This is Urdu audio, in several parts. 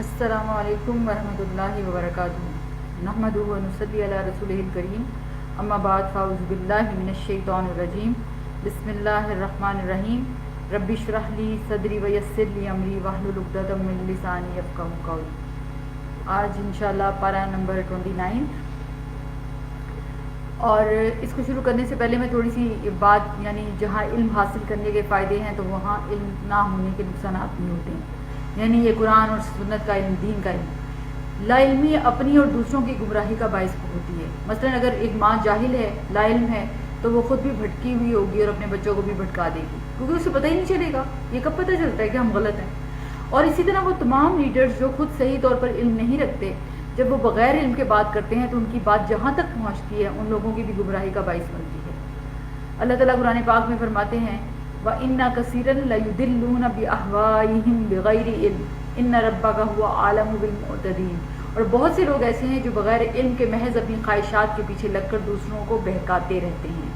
السلام علیکم ورحمۃ اللہ وبرکاتہ نحمدہ و نصلی علی رسولہ الکریم اما بعد فاعوذ باللہ من الشیطان الرجیم بسم اللہ الرحمن الرحیم رب اشرح لی صدری ویسر لی امری واحلل عقدۃ من لسانی یفقہوا قولی۔ آج انشاءاللہ پارہ نمبر 29 اور اس کو شروع کرنے سے پہلے میں تھوڑی سی بات جہاں علم حاصل کرنے کے فائدے ہیں تو وہاں علم نہ ہونے کے نقصانات بھی ہوتے ہیں، یہ قرآن اور سنت کا علم، دین کا علم۔ لا علمی اپنی اور دوسروں کی گمراہی کا باعث ہوتی ہے۔ مثلا اگر ایک ماں جاہل ہے، لا علم ہے، تو وہ خود بھی بھٹکی ہوئی ہوگی اور اپنے بچوں کو بھی بھٹکا دے گی، کیونکہ اسے پتہ ہی نہیں چلے گا۔ یہ کب پتہ چلتا ہے کہ ہم غلط ہیں؟ اور اسی طرح وہ تمام لیڈرز جو خود صحیح طور پر علم نہیں رکھتے، جب وہ بغیر علم کے بات کرتے ہیں تو ان کی بات جہاں تک پہنچتی ہے ان لوگوں کی بھی گمراہی کا باعث بنتی ہے۔ اللہ تعالیٰ قرآن پاک میں فرماتے ہیں وَإِنَّ كَثِيرًا لَيُضِلُّونَ بِأَهْوَائِهِمْ بِغَيْرِ عِلْمٍ إِنَّ رَبَّكَ هُوَ أَعْلَمُ بِالْمُعْتَدِينَ۔ اور بہت سے لوگ ایسے ہیں جو بغیر علم کے محض اپنی خواہشات کے پیچھے لگ کر دوسروں کو بہکاتے رہتے ہیں،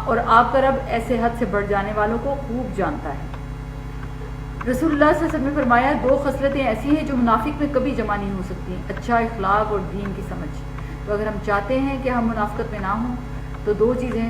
اور آپ کا رب ایسے حد سے بڑھ جانے والوں کو خوب جانتا ہے۔ رسول اللہ صلی اللہ علیہ وسلم نے فرمایا 2 خصلتیں ایسی ہیں جو منافق میں کبھی جمع نہیں ہو سکتی، اچھا اخلاق اور دین کی سمجھ۔ تو اگر ہم چاہتے ہیں کہ ہم منافقت میں نہ ہوں تو 2 چیزیں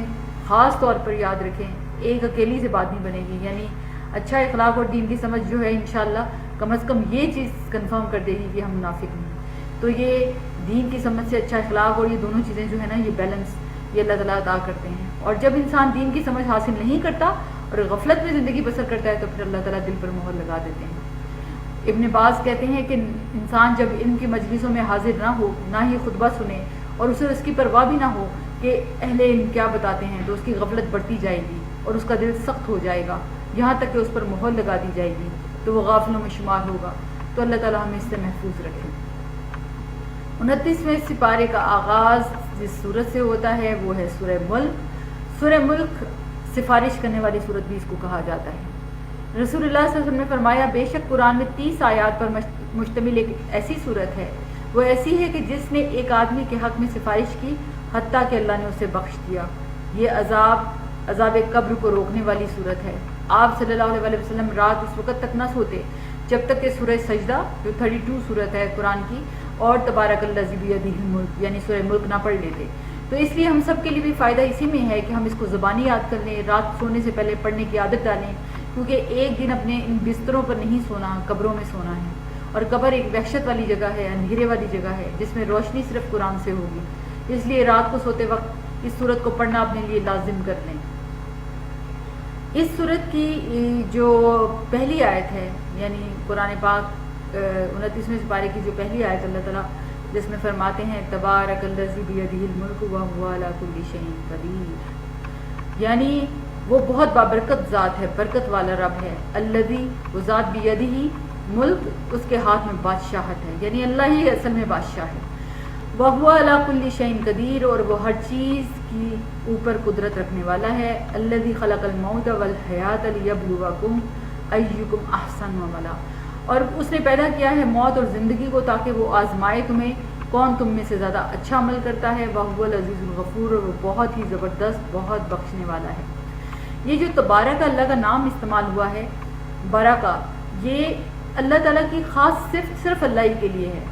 خاص طور پر یاد رکھیں۔ ایک اکیلی سے بات نہیں بنے گی، اچھا اخلاق اور دین کی سمجھ جو ہے انشاءاللہ کم از کم یہ چیز کنفرم کر دے گی کہ ہم منافق نہیں۔ تو یہ دین کی سمجھ سے اچھا اخلاق اور یہ دونوں چیزیں جو ہے نا، یہ بیلنس یہ اللہ تعالیٰ عطا کرتے ہیں۔ اور جب انسان دین کی سمجھ حاصل نہیں کرتا اور غفلت میں زندگی بسر کرتا ہے تو پھر اللہ تعالیٰ دل پر مہر لگا دیتے ہیں۔ ابن باز کہتے ہیں کہ انسان جب علم کی مجلسوں میں حاضر نہ ہو، نہ ہی خطبہ سنے اور اسے اس کی پرواہ بھی نہ ہو کہ اہل علم کیا بتاتے ہیں، تو اس کی غفلت بڑھتی جائے گی اور اس کا دل سخت ہو جائے گا، یہاں تک کہ اس پر مہر لگا دی جائے گی تو وہ غافلوں میں شمار ہوگا۔ تو اللہ تعالیٰ ہمیں اس سے محفوظ رکھے۔ 29ویں سپارے کا آغاز جس سورت سے ہوتا ہے وہ ہے سورہ ملک۔ سورہ ملک سفارش کرنے والی سورت بھی اس کو کہا جاتا ہے۔ رسول اللہ صلی اللہ علیہ وسلم نے فرمایا بے شک قرآن میں 30 آیات پر مشتمل ایک ایسی سورت ہے، وہ ایسی ہے کہ جس نے ایک آدمی کے حق میں سفارش کی حتیٰ کہ اللہ نے اسے بخش دیا۔ یہ عذاب قبر کو روکنے والی صورت ہے۔ آپ صلی اللہ علیہ وسلم رات اس وقت تک نہ سوتے جب تک کہ سورہ سجدہ جو 32 صورت ہے قرآن کی اور تبارک الذی بیدہ الملک سورہ ملک نہ پڑھ لیتے۔ تو اس لیے ہم سب کے لیے بھی فائدہ اسی میں ہے کہ ہم اس کو زبانی یاد کر لیں، رات سونے سے پہلے پڑھنے کی عادت ڈالیں، کیونکہ ایک دن اپنے ان بستروں پر نہیں سونا، قبروں میں سونا ہے، اور قبر ایک وحشت والی جگہ ہے، اندھیرے والی جگہ ہے جس میں روشنی صرف قرآن سے ہوگی۔ اس لیے رات کو سوتے وقت اس صورت کو پڑھنا اپنے لیے لازم کر لیں۔ اس صورت کی جو پہلی آیت ہے قرآن پاک 29ویں سپارے کی جو پہلی آیت اللہ تعالیٰ جس میں فرماتے ہیں تبارک الذی بیدہ الملک وہو علی کل شیء قدیر، وہ بہت بابرکت ذات ہے، برکت والا رب ہے۔ الذی وہ ذات بیدہ ملک، اس کے ہاتھ میں بادشاہت ہے، اللہ ہی اصل میں بادشاہ ہے۔ وہو علی کل شیء قدیر، اور وہ ہر چیز کی اوپر قدرت رکھنے والا ہے۔ الذی خلق الموت والحیات لیبلوکم ایکم احسن عملا، اور اس نے پیدا کیا ہے موت اور زندگی کو تاکہ وہ آزمائے تمہیں کون تم میں سے زیادہ اچھا عمل کرتا ہے۔ وہو العزیز الغفور، اور وہ بہت ہی زبردست، بہت بخشنے والا ہے۔ یہ جو تبارک اللہ کا نام استعمال ہوا ہے، برکہ، یہ اللہ تعالیٰ کی خاص صرف اللہ ہی کے لیے ہے،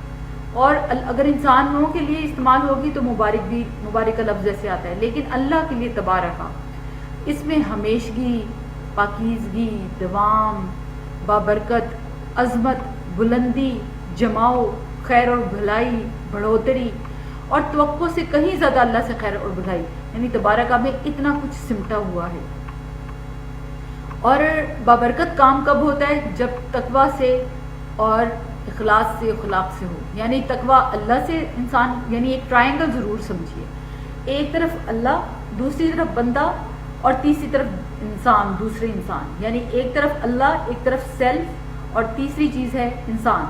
اور اگر انسانوں کے لیے استعمال ہوگی تو مبارک کا لفظ ایسے آتا ہے، لیکن اللہ کے لیے تبارکہ، اس میں ہمیشگی، پاکیزگی، دوام، بابرکت، عظمت، بلندی، جماؤ، خیر اور بھلائی، بڑھوتری اور توقع سے کہیں زیادہ اللہ سے خیر اور بھلائی، تبارکہ میں اتنا کچھ سمٹا ہوا ہے۔ اور بابرکت کام کب ہوتا ہے؟ جب تقویٰ سے اور اخلاص سے، اخلاق سے ہو، تقویٰ اللہ سے انسان، ایک ٹرائنگل ضرور سمجھیے، ایک طرف اللہ، دوسری طرف بندہ، اور تیسری طرف انسان، دوسرے انسان، ایک طرف اللہ، ایک طرف سیلف، اور تیسری چیز ہے انسان،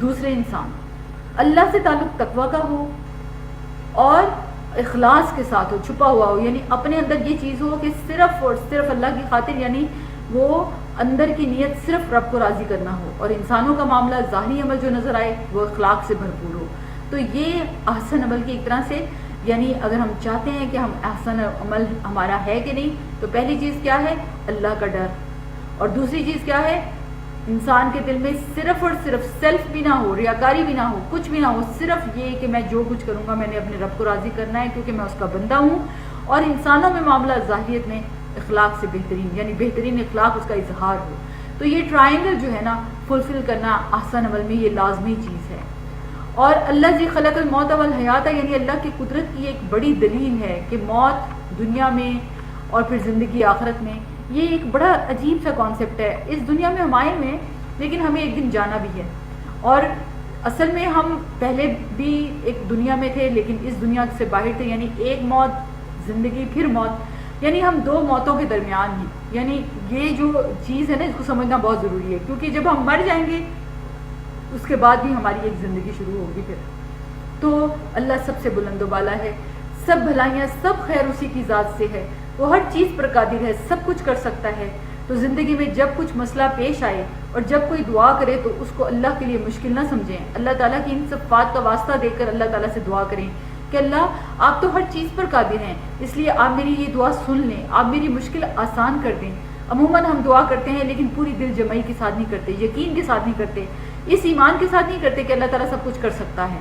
دوسرے انسان۔ اللہ سے تعلق تقویٰ کا ہو اور اخلاص کے ساتھ ہو، چھپا ہوا ہو، اپنے اندر یہ چیز ہو کہ صرف اور صرف اللہ کی خاطر، وہ اندر کی نیت صرف رب کو راضی کرنا ہو، اور انسانوں کا معاملہ ظاہری عمل جو نظر آئے وہ اخلاق سے بھرپور ہو۔ تو یہ احسن عمل کی ایک طرح سے اگر ہم چاہتے ہیں کہ ہم احسن عمل ہمارا ہے کہ نہیں، تو پہلی چیز کیا ہے؟ اللہ کا ڈر، اور دوسری چیز کیا ہے؟ انسان کے دل میں صرف اور صرف سیلف بھی نہ ہو، ریاکاری بھی نہ ہو، کچھ بھی نہ ہو، صرف یہ کہ میں جو کچھ کروں گا میں نے اپنے رب کو راضی کرنا ہے کیونکہ میں اس کا بندہ ہوں، اور انسانوں میں معاملہ ظاہریت میں اخلاق سے بہترین، یعنی بہترین اخلاق اس کا اظہار ہو. تو یہ ٹرائنگل جو ہے نا فلفل کرنا احسن عمل میں یہ لازمی چیز ہے. اور اللہ جی خلق الموت والحیات یعنی اللہ کی قدرت کی ایک بڑی دلیل ہے کہ موت دنیا میں اور پھر زندگی آخرت میں، یہ ایک بڑا عجیب سا کانسیپٹ ہے. اس دنیا میں ہم آئے ہیں لیکن ہمیں ایک دن جانا بھی ہے، اور اصل میں ہم پہلے بھی ایک دنیا میں تھے لیکن اس دنیا سے باہر تھے، یعنی ایک موت زندگی پھر موت، یعنی ہم دو موتوں کے درمیان ہیں. یعنی یہ جو چیز ہے نا اس کو سمجھنا بہت ضروری ہے، کیونکہ جب ہم مر جائیں گے اس کے بعد بھی ہماری ایک زندگی شروع ہوگی پھر. تو اللہ سب سے بلند و بالا ہے، سب بھلائیاں سب خیر اسی کی ذات سے ہے، وہ ہر چیز پر قادر ہے، سب کچھ کر سکتا ہے. تو زندگی میں جب کچھ مسئلہ پیش آئے اور جب کوئی دعا کرے تو اس کو اللہ کے لیے مشکل نہ سمجھیں. اللہ تعالیٰ کی ان صفات کا واسطہ دے کر اللہ تعالیٰ سے دعا کریں کہ اللہ آپ تو ہر چیز پر قادر ہیں، اس لیے آپ میری یہ دعا سن لیں، آپ میری مشکل آسان کر دیں. عموماً ہم دعا کرتے ہیں لیکن پوری دل جمعی کے ساتھ نہیں کرتے، یقین کے ساتھ نہیں کرتے، اس ایمان کے ساتھ نہیں کرتے کہ اللہ تعالیٰ سب کچھ کر سکتا ہے.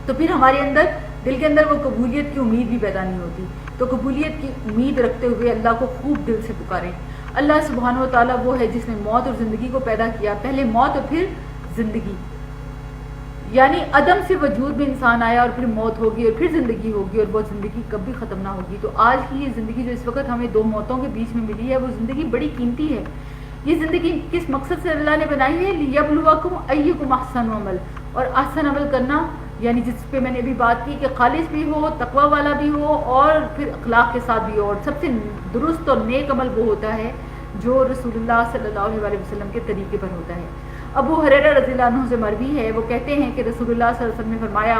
تو پھر ہمارے اندر دل کے اندر وہ قبولیت کی امید بھی پیدا نہیں ہوتی. تو قبولیت کی امید رکھتے ہوئے اللہ کو خوب دل سے پکاریں. اللہ سبحانہ و تعالیٰ وہ ہے جس نے موت اور زندگی کو پیدا کیا، پہلے موت اور پھر زندگی، یعنی عدم سے وجود میں انسان آیا اور پھر موت ہوگی اور پھر زندگی ہوگی، اور وہ زندگی کبھی ختم نہ ہوگی. تو آج کی یہ زندگی جو اس وقت ہمیں دو موتوں کے بیچ میں ملی ہے وہ زندگی بڑی قیمتی ہے. یہ زندگی کس مقصد سے اللہ نے بنائی ہے؟ لیبلوکم ایکم احسن عمل، اور احسن عمل کرنا یعنی جس پہ میں نے ابھی بات کی کہ خالص بھی ہو، تقوی والا بھی ہو، اور پھر اخلاق کے ساتھ بھی ہو. اور سب سے درست اور نیک عمل وہ ہوتا ہے جو رسول اللہ صلی اللہ علیہ وسلم کے طریقے پر ہوتا ہے. ابو ہریرہ رضی اللہ عنہ سے مروی ہے، وہ کہتے ہیں کہ رسول اللہ صلی اللہ علیہ وسلم نے فرمایا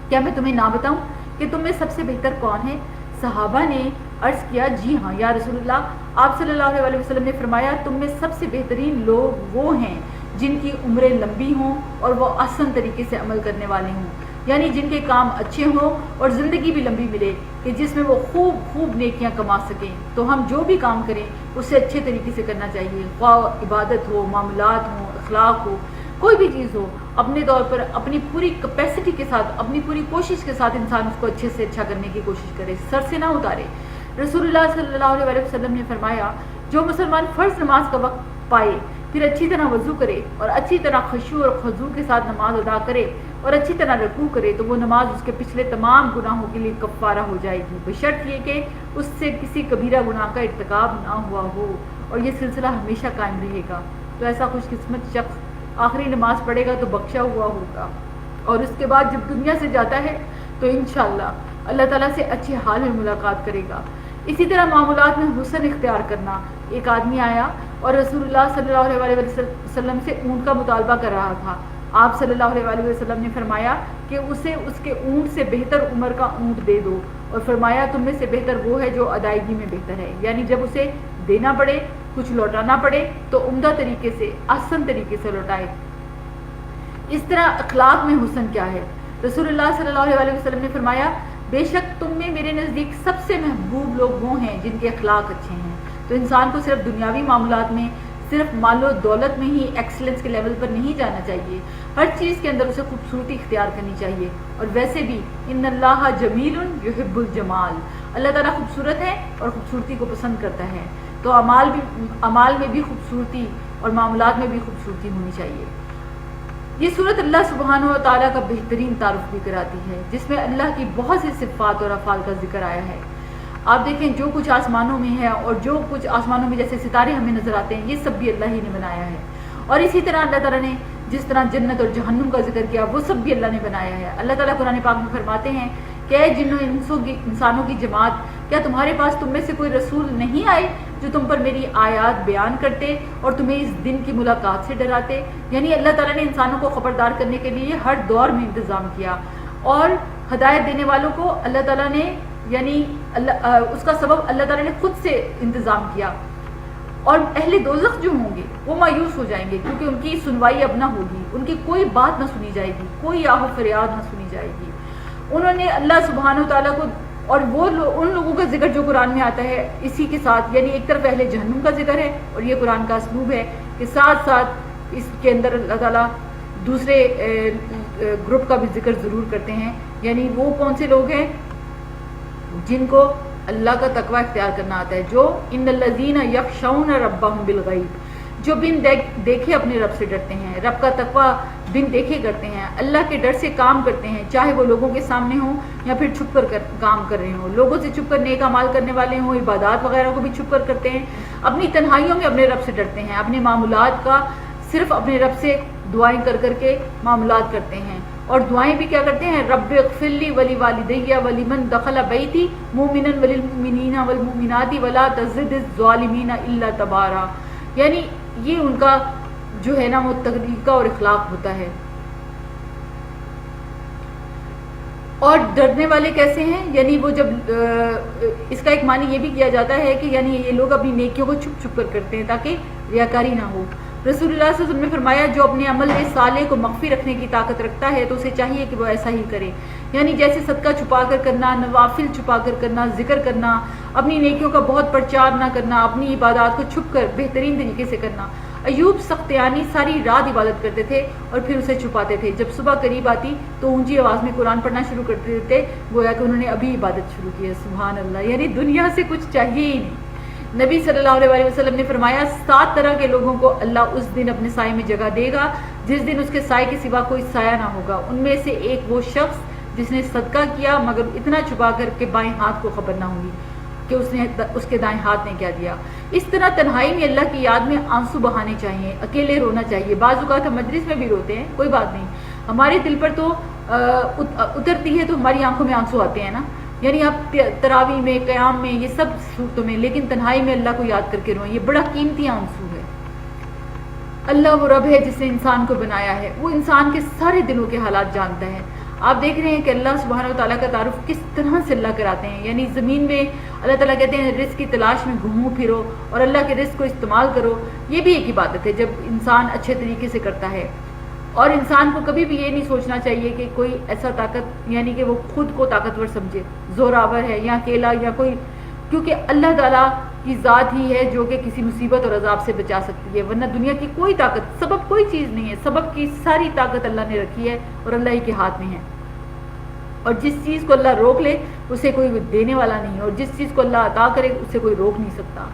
کیا میں تمہیں نہ بتاؤں کہ تم میں سب سے بہتر کون ہے؟ صحابہ نے عرض کیا جی ہاں یا رسول اللہ. آپ صلی اللہ علیہ وسلم نے فرمایا تم میں سب سے بہترین لوگ وہ ہیں جن کی عمریں لمبی ہوں اور وہ احسن طریقے سے عمل کرنے والے ہوں، یعنی جن کے کام اچھے ہوں اور زندگی بھی لمبی ملے کہ جس میں وہ خوب خوب نیکیاں کما سکیں. تو ہم جو بھی کام کریں اسے اچھے طریقے سے کرنا چاہیے، خواہ عبادت ہو، معاملات ہوں، اخلاق ہو، کوئی بھی چیز ہو، اپنے طور پر اپنی پوری کیپیسٹی کے ساتھ، اپنی پوری کوشش کے ساتھ انسان اس کو اچھے سے اچھا کرنے کی کوشش کرے، سر سے نہ اتارے. رسول اللہ صلی اللہ علیہ وسلم نے فرمایا جو مسلمان فرض نماز کا وقت پائے پھر اچھی طرح وضو کرے اور اچھی طرح خشوع اور خضوع کے ساتھ نماز ادا کرے اور اچھی طرح رکوع کرے تو وہ نماز اس کے پچھلے تمام گناہوں کے لیے کفارہ ہو جائے گی، بشرط یہ کہ اس سے کسی کبیرہ گناہ کا ارتکاب نہ ہوا ہو، اور یہ سلسلہ ہمیشہ قائم رہے گا. تو ایسا خوش قسمت شخص آخری نماز پڑھے گا تو بخشا ہوا ہوگا، اور اس کے بعد جب دنیا سے جاتا ہے تو انشاءاللہ اللہ تعالیٰ سے اچھے حال میں ملاقات کرے گا. اسی طرح معاملات میں حسن اختیار کرنا. ایک آدمی آیا اور رسول اللہ صلی اللہ علیہ وسلم سے اونٹ کا مطالبہ کر رہا تھا. آپ صلی اللہ علیہ وسلم نے فرمایا کہ اسے اس کے اونٹ سے بہتر عمر کا اونٹ دے دو، اور فرمایا تم میں سے بہتر وہ ہے جو ادائیگی میں بہتر ہے، یعنی جب اسے دینا پڑے، کچھ لوٹانا پڑے تو عمدہ طریقے سے، احسن طریقے سے لوٹائے. اس طرح اخلاق میں حسن کیا ہے؟ رسول اللہ صلی اللہ علیہ وسلم نے فرمایا بے شک تم میں میرے نزدیک سب سے محبوب لوگ وہ ہیں جن کے اخلاق اچھے ہیں. تو انسان کو صرف دنیاوی معاملات میں، صرف مال و دولت میں ہی ایکسلنس کے لیول پر نہیں جانا چاہیے، ہر چیز کے اندر اسے خوبصورتی اختیار کرنی چاہیے. اور ویسے بھی ان اللہ جمیل یحب الجمال، اللہ تعالیٰ خوبصورت ہے اور خوبصورتی کو پسند کرتا ہے. تو اعمال میں بھی خوبصورتی اور معاملات میں بھی خوبصورتی ہونی چاہیے. یہ صورت اللہ سبحانہ و تعالیٰ کا بہترین تعارف بھی کراتی ہے جس میں اللہ کی بہت سی صفات اور افعال کا ذکر آیا ہے. آپ دیکھیں جو کچھ آسمانوں میں ہے اور جو کچھ آسمانوں میں جیسے ستارے ہمیں نظر آتے ہیں یہ سب بھی اللہ ہی نے بنایا ہے. اور اسی طرح اللہ تعالیٰ نے جس طرح جنت اور جہنم کا ذکر کیا وہ سب بھی اللہ نے بنایا ہے. اللہ تعالیٰ قرآن پاک میں فرماتے ہیں کہ اے جنوں انسانوں کی جماعت، کیا تمہارے پاس تم میں سے کوئی رسول نہیں آئے جو تم پر میری آیات بیان کرتے اور تمہیں اس دن کی ملاقات سے ڈراتے. یعنی اللہ تعالیٰ نے انسانوں کو خبردار کرنے کے لیے ہر دور میں انتظام کیا، اور ہدایت دینے والوں کو اللہ تعالیٰ نے یعنی اس کا سبب اللہ تعالیٰ نے خود سے انتظام کیا. اور اہل دوزخ جو ہوں گے وہ مایوس ہو جائیں گے کیونکہ ان کی سنوائی اب نہ ہوگی، ان کی کوئی بات نہ سنی جائے گی، کوئی آہ و فریاد نہ سنی جائے گی. انہوں نے اللہ سبحانہ و تعالیٰ کو اور وہ ان لوگوں کا ذکر جو قرآن میں آتا ہے اسی کے ساتھ، یعنی ایک طرف اہل جہنم کا ذکر ہے اور یہ قرآن کا اسلوب ہے کہ ساتھ ساتھ اس کے اندر اللہ تعالیٰ دوسرے گروپ کا بھی ذکر ضرور کرتے ہیں. یعنی وہ کون سے لوگ ہیں جن کو اللہ کا تقوی اختیار کرنا آتا ہے، جو ان الذین یخشون ربہم بالغیب، جو بن دیکھے اپنے رب سے ڈرتے ہیں، رب کا تقوی بن دیکھے کرتے ہیں، اللہ کے ڈر سے کام کرتے ہیں، چاہے وہ لوگوں کے سامنے ہوں یا پھر چھپ کر کام کر رہے ہوں، لوگوں سے چھپ کر نیک اعمال کرنے والے ہوں، عبادات وغیرہ کو بھی چھپ کر کرتے ہیں، اپنی تنہائیوں میں اپنے رب سے ڈرتے ہیں، اپنے معاملات کا صرف اپنے رب سے دعائیں کر کر کے معاملات کرتے ہیں. اور دعائیں بھی کیا کرتے ہیں، رب اغفر لی ولی والدی ولمن دخل بیتی مومنا وللمؤمنین والمؤمنات ولا تزد الظالمین الا تبارا. یعنی یہ ان کا جو ہے نا وہ طریقہ اور اخلاق ہوتا ہے. اور ڈرنے والے کیسے ہیں، یعنی وہ جب اس کا ایک معنی یہ بھی کیا جاتا ہے کہ یعنی یہ لوگ اپنی نیکیوں کو چھپ چھپ کر کرتے ہیں تاکہ ریاکاری نہ ہو. رسول اللہ صلی اللہ علیہ وسلم نے فرمایا جو اپنے عمل صالح کو مخفی رکھنے کی طاقت رکھتا ہے تو اسے چاہیے کہ وہ ایسا ہی کرے. یعنی جیسے صدقہ چھپا کر کرنا، نوافل چھپا کر کرنا، ذکر کرنا، اپنی نیکیوں کا بہت پرچار نہ کرنا، اپنی عبادات کو چھپ کر بہترین طریقے سے کرنا. ایوب سختیانی ساری رات عبادت کرتے تھے اور پھر اسے چھپاتے تھے. جب صبح قریب آتی تو اونچی آواز میں قرآن پڑھنا شروع کرتے تھے، گویا کہ انہوں نے ابھی عبادت شروع کی ہے. سبحان اللہ. یعنی دنیا سے کچھ چاہیے ہی نہیں. نبی صلی اللہ علیہ وسلم نے فرمایا 7 طرح کے لوگوں کو اللہ اس دن اپنے سائے میں جگہ دے گا جس دن اس کے سائے کے سوا کوئی سایہ نہ ہوگا. ان میں سے ایک وہ شخص جس نے صدقہ کیا مگر اتنا چھپا کر کہ بائیں ہاتھ کو خبر نہ ہوگی کہ اس کے دائیں ہاتھ نے کیا دیا. اس طرح تنہائی میں اللہ کی یاد میں آنسو بہانے چاہیے، اکیلے رونا چاہیے. بعض اوقات ہم مجلس میں بھی روتے ہیں، کوئی بات نہیں، ہمارے دل پر تو اترتی ہے تو ہماری آنکھوں میں آنسو آتے ہیں نا. یعنی آپ تراویح میں، قیام میں، یہ سب صورتوں میں، لیکن تنہائی میں اللہ کو یاد کر کے روئیں. یہ بڑا قیمتی آنسو ہے. اللہ وہ رب ہے جس نے انسان کو بنایا ہے، وہ انسان کے سارے دلوں کے حالات جانتا ہے. آپ دیکھ رہے ہیں کہ اللہ سبحانہ و تعالیٰ کا تعارف کس طرح سے اللہ کراتے ہیں. یعنی زمین میں اللہ تعالیٰ کہتے ہیں رزق کی تلاش میں گھومو پھرو اور اللہ کے رزق کو استعمال کرو. یہ بھی ایک عبادت ہے جب انسان اچھے طریقے سے کرتا ہے. اور انسان کو کبھی بھی یہ نہیں سوچنا چاہیے کہ کوئی ایسا طاقت، یعنی کہ وہ خود کو طاقتور سمجھے، زوراور ہے یا اکیلا یا کوئی، کیونکہ اللہ تعالیٰ کی ذات ہی ہے جو کہ کسی مصیبت اور عذاب سے بچا سکتی ہے. ورنہ دنیا کی کوئی طاقت، سبب کوئی چیز نہیں ہے. سبب کی ساری طاقت اللہ نے رکھی ہے اور اللہ ہی کے ہاتھ میں ہے. اور جس چیز کو اللہ روک لے اسے کوئی دینے والا نہیں، اور جس چیز کو اللہ عطا کرے اسے کوئی روک نہیں سکتا.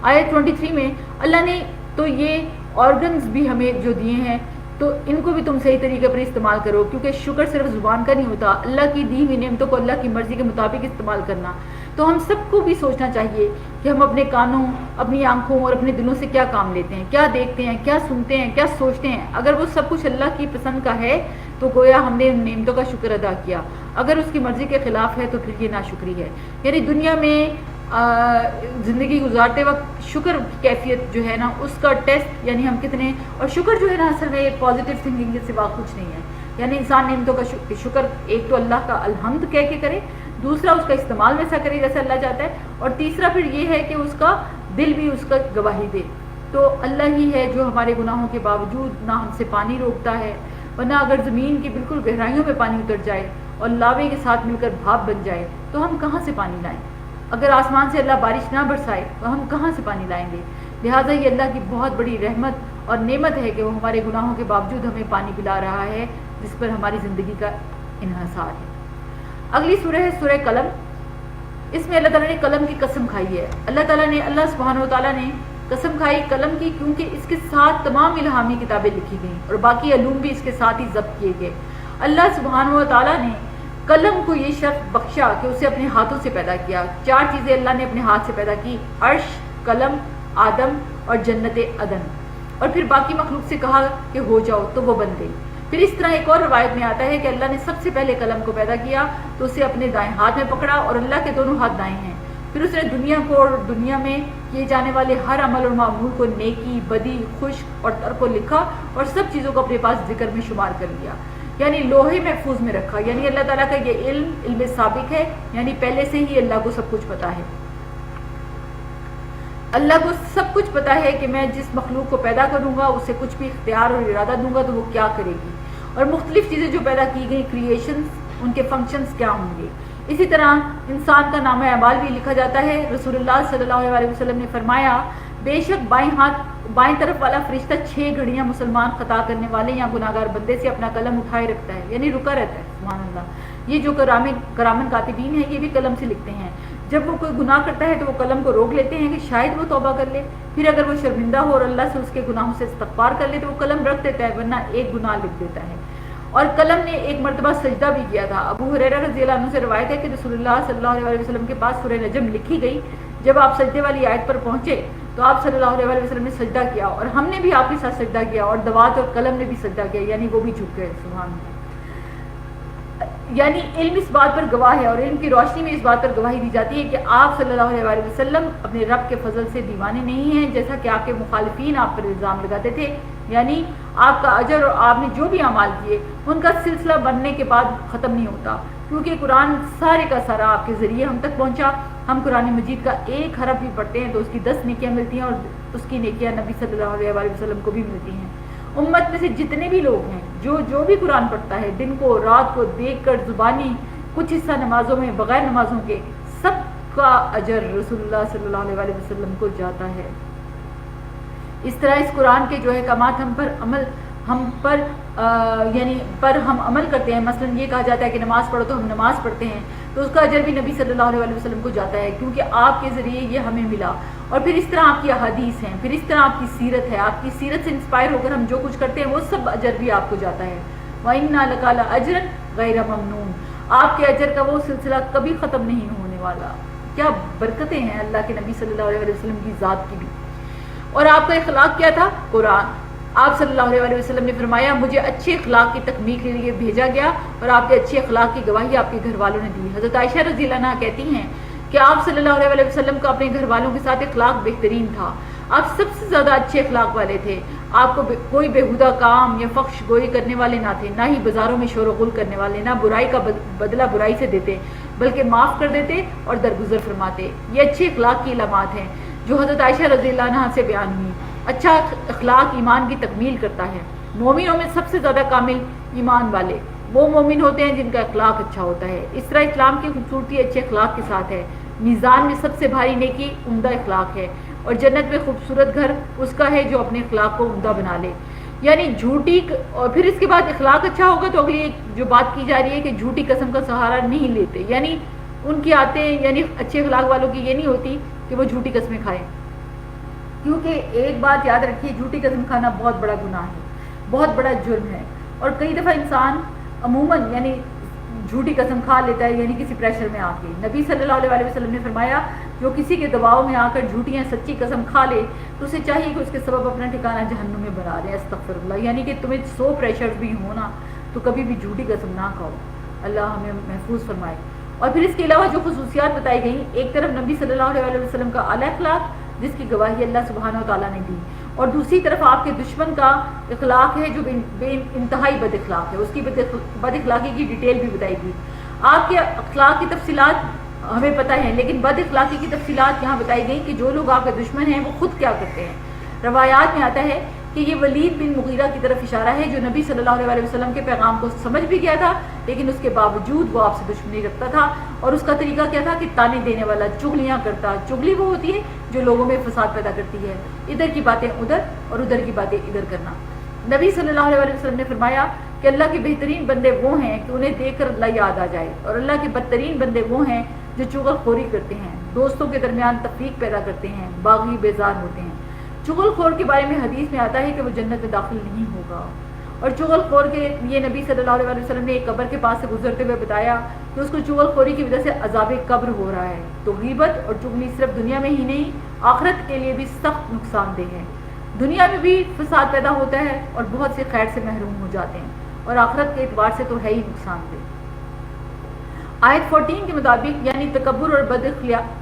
آیت 23 میں اللہ نے تو یہ آرگنز بھی ہمیں جو دیے ہیں تو ان کو بھی تم صحیح طریقے پر استعمال کرو، کیونکہ شکر صرف زبان کا نہیں ہوتا، اللہ کی دی ہوئی نعمتوں کو اللہ کی مرضی کے مطابق استعمال کرنا. تو ہم سب کو بھی سوچنا چاہیے کہ ہم اپنے کانوں، اپنی آنکھوں اور اپنے دلوں سے کیا کام لیتے ہیں، کیا دیکھتے ہیں، کیا سنتے ہیں، کیا سوچتے ہیں. اگر وہ سب کچھ اللہ کی پسند کا ہے تو گویا ہم نے ان نعمتوں کا شکر ادا کیا. اگر اس کی مرضی کے خلاف ہے تو پھر یہ ناشکری ہے. یعنی دنیا میں زندگی گزارتے وقت شکر کی کیفیت جو ہے نا اس کا ٹیسٹ، یعنی ہم کتنے، اور شکر جو ہے نا اصل میں ایک پازیٹیو تھنکنگ کے سوا کچھ نہیں ہے. یعنی انسان نعمتوں کا شکر ایک تو اللہ کا الحمد کہہ کے کرے، دوسرا اس کا استعمال ویسا کرے جیسا اللہ چاہتا ہے، اور تیسرا پھر یہ ہے کہ اس کا دل بھی اس کا گواہی دے. تو اللہ ہی ہے جو ہمارے گناہوں کے باوجود نہ ہم سے پانی روکتا ہے. ورنہ اگر زمین کی بالکل گہرائیوں میں پانی اتر جائے اور لاوے کے ساتھ مل کر بھاپ بن جائے تو ہم کہاں سے پانی لائیں؟ اگر آسمان سے اللہ بارش نہ برسائے تو ہم کہاں سے پانی لائیں گے؟ لہٰذا یہ اللہ کی بہت بڑی رحمت اور نعمت ہے کہ وہ ہمارے گناہوں کے باوجود ہمیں پانی پلا رہا ہے جس پر ہماری زندگی کا انحصار ہے. اگلی سورہ ہے سورہ قلم. اس میں اللہ تعالیٰ نے قلم کی قسم کھائی ہے. اللہ سبحانہ و تعالیٰ نے قسم کھائی قلم کی، کیونکہ اس کے ساتھ تمام الہامی کتابیں لکھی گئیں اور باقی علوم بھی اس کے ساتھ ہی ضبط کیے گئے. اللہ سبحانہ و تعالیٰ نے قلم کو یہ شرف بخشا کہ اسے اپنے ہاتھوں سے پیدا کیا. 4 چیزیں اللہ نے اپنے ہاتھ سے پیدا کی: عرش، قلم، آدم اور جنت عدن. اور پھر باقی مخلوق سے کہا کہ ہو جاؤ تو وہ بن گئی. پھر اس طرح ایک اور روایت میں آتا ہے کہ اللہ نے سب سے پہلے قلم کو پیدا کیا تو اسے اپنے دائیں ہاتھ میں پکڑا، اور اللہ کے دونوں ہاتھ دائیں ہیں. پھر اس نے دنیا کو اور دنیا میں کیے جانے والے ہر عمل اور معمول کو، نیکی، بدی، خشک اور تر کو لکھا اور سب چیزوں کو اپنے پاس ذکر میں شمار کر لیا، یعنی لوہے محفوظ میں رکھا. یعنی اللہ تعالیٰ کا یہ علم سابق ہے، یعنی پہلے سے ہی اللہ کو سب کچھ پتا ہے. اللہ کو سب کچھ پتا ہے کہ میں جس مخلوق کو پیدا کروں گا اسے کچھ بھی اختیار اور ارادہ دوں گا تو وہ کیا کرے گی، اور مختلف چیزیں جو پیدا کی گئی کریشنز، ان کے فنکشنز کیا ہوں گے. اسی طرح انسان کا نامہ اعمال بھی لکھا جاتا ہے۔ رسول اللہ صلی اللہ علیہ وسلم نے فرمایا بے شک بائیں طرف والا فرشتہ 6 گھڑیاں مسلمان خطا کرنے والے یا گناہگار بندے سے اپنا قلم اٹھائے رکھتا ہے، یعنی رکا رہتا ہے۔ سبحان اللہ۔ یہ جو کرامن کاتبین ہیں یہ بھی قلم سے لکھتے ہیں، جب وہ کوئی گناہ کرتا ہے تو وہ قلم کو روک لیتے ہیں کہ شاید وہ توبہ کر لے، پھر اگر وہ شرمندہ ہو اور اللہ سے اس کے گناہوں سے استغفار کر لے تو وہ قلم رکھ دیتا ہے، ورنہ ایک گناہ لکھ دیتا ہے۔ اور قلم نے ایک مرتبہ سجدہ بھی کیا تھا۔ ابو ہریرہ رضی اللہ عنہ سے روایت ہے کہ رسول اللہ صلی اللہ علیہ وسلم کے پاس سورہ نجم لکھی گئی، جب آپ سجدے والی آیت پر پہنچے تو آپ صلی اللہ علیہ وسلم نے سجدہ کیا، اور ہم نے بھی آپ کے ساتھ سجدہ کیا، اور دوات اور قلم نے بھی سجدہ کیا، یعنی وہ بھی جھک گئے۔ سبحان اللہ۔ یعنی علم اس بات پر گواہ ہے، اور علم کی روشنی میں اس بات پر گواہی دی جاتی ہے کہ آپ صلی اللہ علیہ وسلم اپنے رب کے فضل سے دیوانے نہیں ہیں، جیسا کہ آپ کے مخالفین آپ پر الزام لگاتے تھے۔ یعنی آپ کا اجر اور آپ نے جو بھی اعمال کیے ان کا سلسلہ بننے کے بعد ختم نہیں ہوتا، کیونکہ قرآن سارے کا سارا آپ کے ذریعے ہم تک پہنچا۔ ہم قرآن مجید کا ایک حرف بھی پڑھتے ہیں تو اس کی 10 نیکیاں ملتی ہیں، اور اس کی نیکیاں نبی صلی اللہ علیہ وسلم کو بھی ملتی ہیں۔ امت میں سے جتنے بھی لوگ ہیں جو بھی قرآن پڑھتا ہے دن کو رات کو دیکھ کر زبانی کچھ حصہ نمازوں میں بغیر نمازوں کے، سب کا اجر رسول اللہ صلی اللہ علیہ وسلم کو جاتا ہے۔ اس طرح اس قرآن کے جو احکامات پر ہم عمل کرتے ہیں۔ مثلا یہ کہا جاتا ہے کہ نماز پڑھو تو ہم نماز پڑھتے ہیں، تو اس کا اجر بھی نبی صلی اللہ علیہ وسلم کو جاتا ہے، کیونکہ آپ کے ذریعے یہ ہمیں ملا۔ اور پھر اس طرح آپ کی احادیث ہیں، پھر اس طرح آپ کی سیرت ہے، آپ کی سیرت سے انسپائر ہو کر ہم جو کچھ کرتے ہیں وہ سب اجر بھی آپ کو جاتا ہے۔ وَإِنَّا لَكَ لَأَجْرًا غَيْرَ مَمْنُونٍ، آپ کے اجر کا وہ سلسلہ کبھی ختم نہیں ہونے والا۔ کیا برکتیں ہیں اللہ کے نبی صلی اللہ علیہ وسلم کی ذات کی بھی۔ اور آپ کا اخلاق کیا تھا؟ قرآن۔ آپ صلی اللہ علیہ وسلم نے فرمایا مجھے اچھے اخلاق کی تکمیل کے لیے بھیجا گیا، اور آپ کے اچھے اخلاق کی گواہی آپ کے گھر والوں نے دی۔ حضرت عائشہ رضی اللہ عنہا کہتی ہیں کہ آپ صلی اللہ علیہ وسلم کا اپنے گھر والوں کے ساتھ اخلاق بہترین تھا، آپ سب سے زیادہ اچھے اخلاق والے تھے۔ آپ کو کوئی بےہودہ کام یا فحش گوئی کرنے والے نہ تھے، نہ ہی بازاروں میں شور و غل کرنے والے، نہ برائی کا بدلہ برائی سے دیتے، بلکہ معاف کر دیتے اور درگزر فرماتے۔ یہ اچھے اخلاق کی علامات ہیں جو حضرت عائشہ رضی اللہ عنہا سے بیان ہوئی۔ اچھا اخلاق ایمان کی تکمیل کرتا ہے۔ مومنوں میں سب سے زیادہ کامل ایمان والے وہ مومن ہوتے ہیں جن کا اخلاق اچھا ہوتا ہے۔ اس طرح اسلام کی خوبصورتی اچھے اخلاق کے ساتھ ہے۔ میزان میں سب سے بھاری نیکی عمدہ اخلاق ہے، اور جنت میں خوبصورت گھر اس کا ہے جو اپنے اخلاق کو عمدہ بنا لے۔ یعنی جھوٹی، اور پھر اس کے بعد اخلاق اچھا ہوگا تو اگلی جو بات کی جا رہی ہے کہ جھوٹی قسم کا سہارا نہیں لیتے، یعنی ان کی عادتیں، یعنی اچھے اخلاق والوں کی یہ نہیں ہوتی کہ وہ جھوٹی قسمیں کھائیں، کیونکہ ایک بات یاد رکھیے جھوٹی قسم کھانا بہت بڑا گناہ ہے، بہت بڑا جرم ہے، اور کئی دفعہ انسان عموماً یعنی جھوٹی قسم کھا لیتا ہے، یعنی کسی پریشر میں آ کے۔ نبی صلی اللہ علیہ وسلم نے فرمایا جو کسی کے دباؤ میں آ کر جھوٹی یا سچی قسم کھا لے تو اسے چاہیے کہ اس کے سبب اپنا ٹھکانہ جہنم میں بنا دے، استغفر اللہ۔ یعنی کہ تمہیں 100 پریشر بھی ہونا تو کبھی بھی جھوٹی قسم نہ کھاؤ، اللہ ہمیں محفوظ فرمائے۔ اور پھر اس کے علاوہ جو خصوصیات بتائی گئیں، ایک طرف نبی صلی اللہ علیہ وسلم کا اعلیٰ اخلاق جس کی گواہی اللہ سبحانہ و تعالیٰ نے دی، اور دوسری طرف آپ کے دشمن کا اخلاق ہے جو بے انتہائی بد اخلاق ہے، اس کی بد اخلاقی کی ڈیٹیل بھی بتائی گئی۔ آپ کے اخلاق کی تفصیلات ہمیں پتہ ہیں، لیکن بد اخلاقی کی تفصیلات یہاں بتائی گئی کہ جو لوگ آپ کے دشمن ہیں وہ خود کیا کرتے ہیں۔ روایات میں آتا ہے کہ یہ ولید بن مغیرہ کی طرف اشارہ ہے جو نبی صلی اللہ علیہ وسلم کے پیغام کو سمجھ بھی گیا تھا، لیکن اس کے باوجود وہ آپ سے دشمنی رکھتا تھا، اور اس کا طریقہ کیا تھا کہ تانے دینے والا، چغلیاں کرتا۔ چغلی وہ ہوتی ہے جو لوگوں میں فساد پیدا کرتی ہے، ادھر کی باتیں ادھر اور ادھر کی باتیں ادھر کرنا۔ نبی صلی اللہ علیہ وسلم نے فرمایا کہ اللہ کے بہترین بندے وہ ہیں کہ انہیں دیکھ کر اللہ یاد آ جائے، اور اللہ کے بدترین بندے وہ ہیں جو چغل خوری کرتے ہیں، دوستوں کے درمیان تفریق پیدا کرتے ہیں، باغی بیزار ہوتے ہیں۔ چغل خور کے بارے میں حدیث میں آتا ہے کہ وہ جنت میں داخل نہیں ہوگا، اور چغل خور کے یہ نبی صلی اللہ علیہ وسلم نے ایک قبر کے پاس سے گزرتے ہوئے بتایا کہ اس کو چغل خوری کی وجہ سے عذاب قبر ہو رہا ہے۔ تو غیبت اور چغلی صرف دنیا میں ہی نہیں آخرت کے لیے بھی سخت نقصان دہ ہے۔ دنیا میں بھی فساد پیدا ہوتا ہے اور بہت سے خیر سے محروم ہو جاتے ہیں، اور آخرت کے اعتبار سے تو ہے ہی نقصان دہ۔ آیت 14 کے مطابق یعنی تکبر اور بد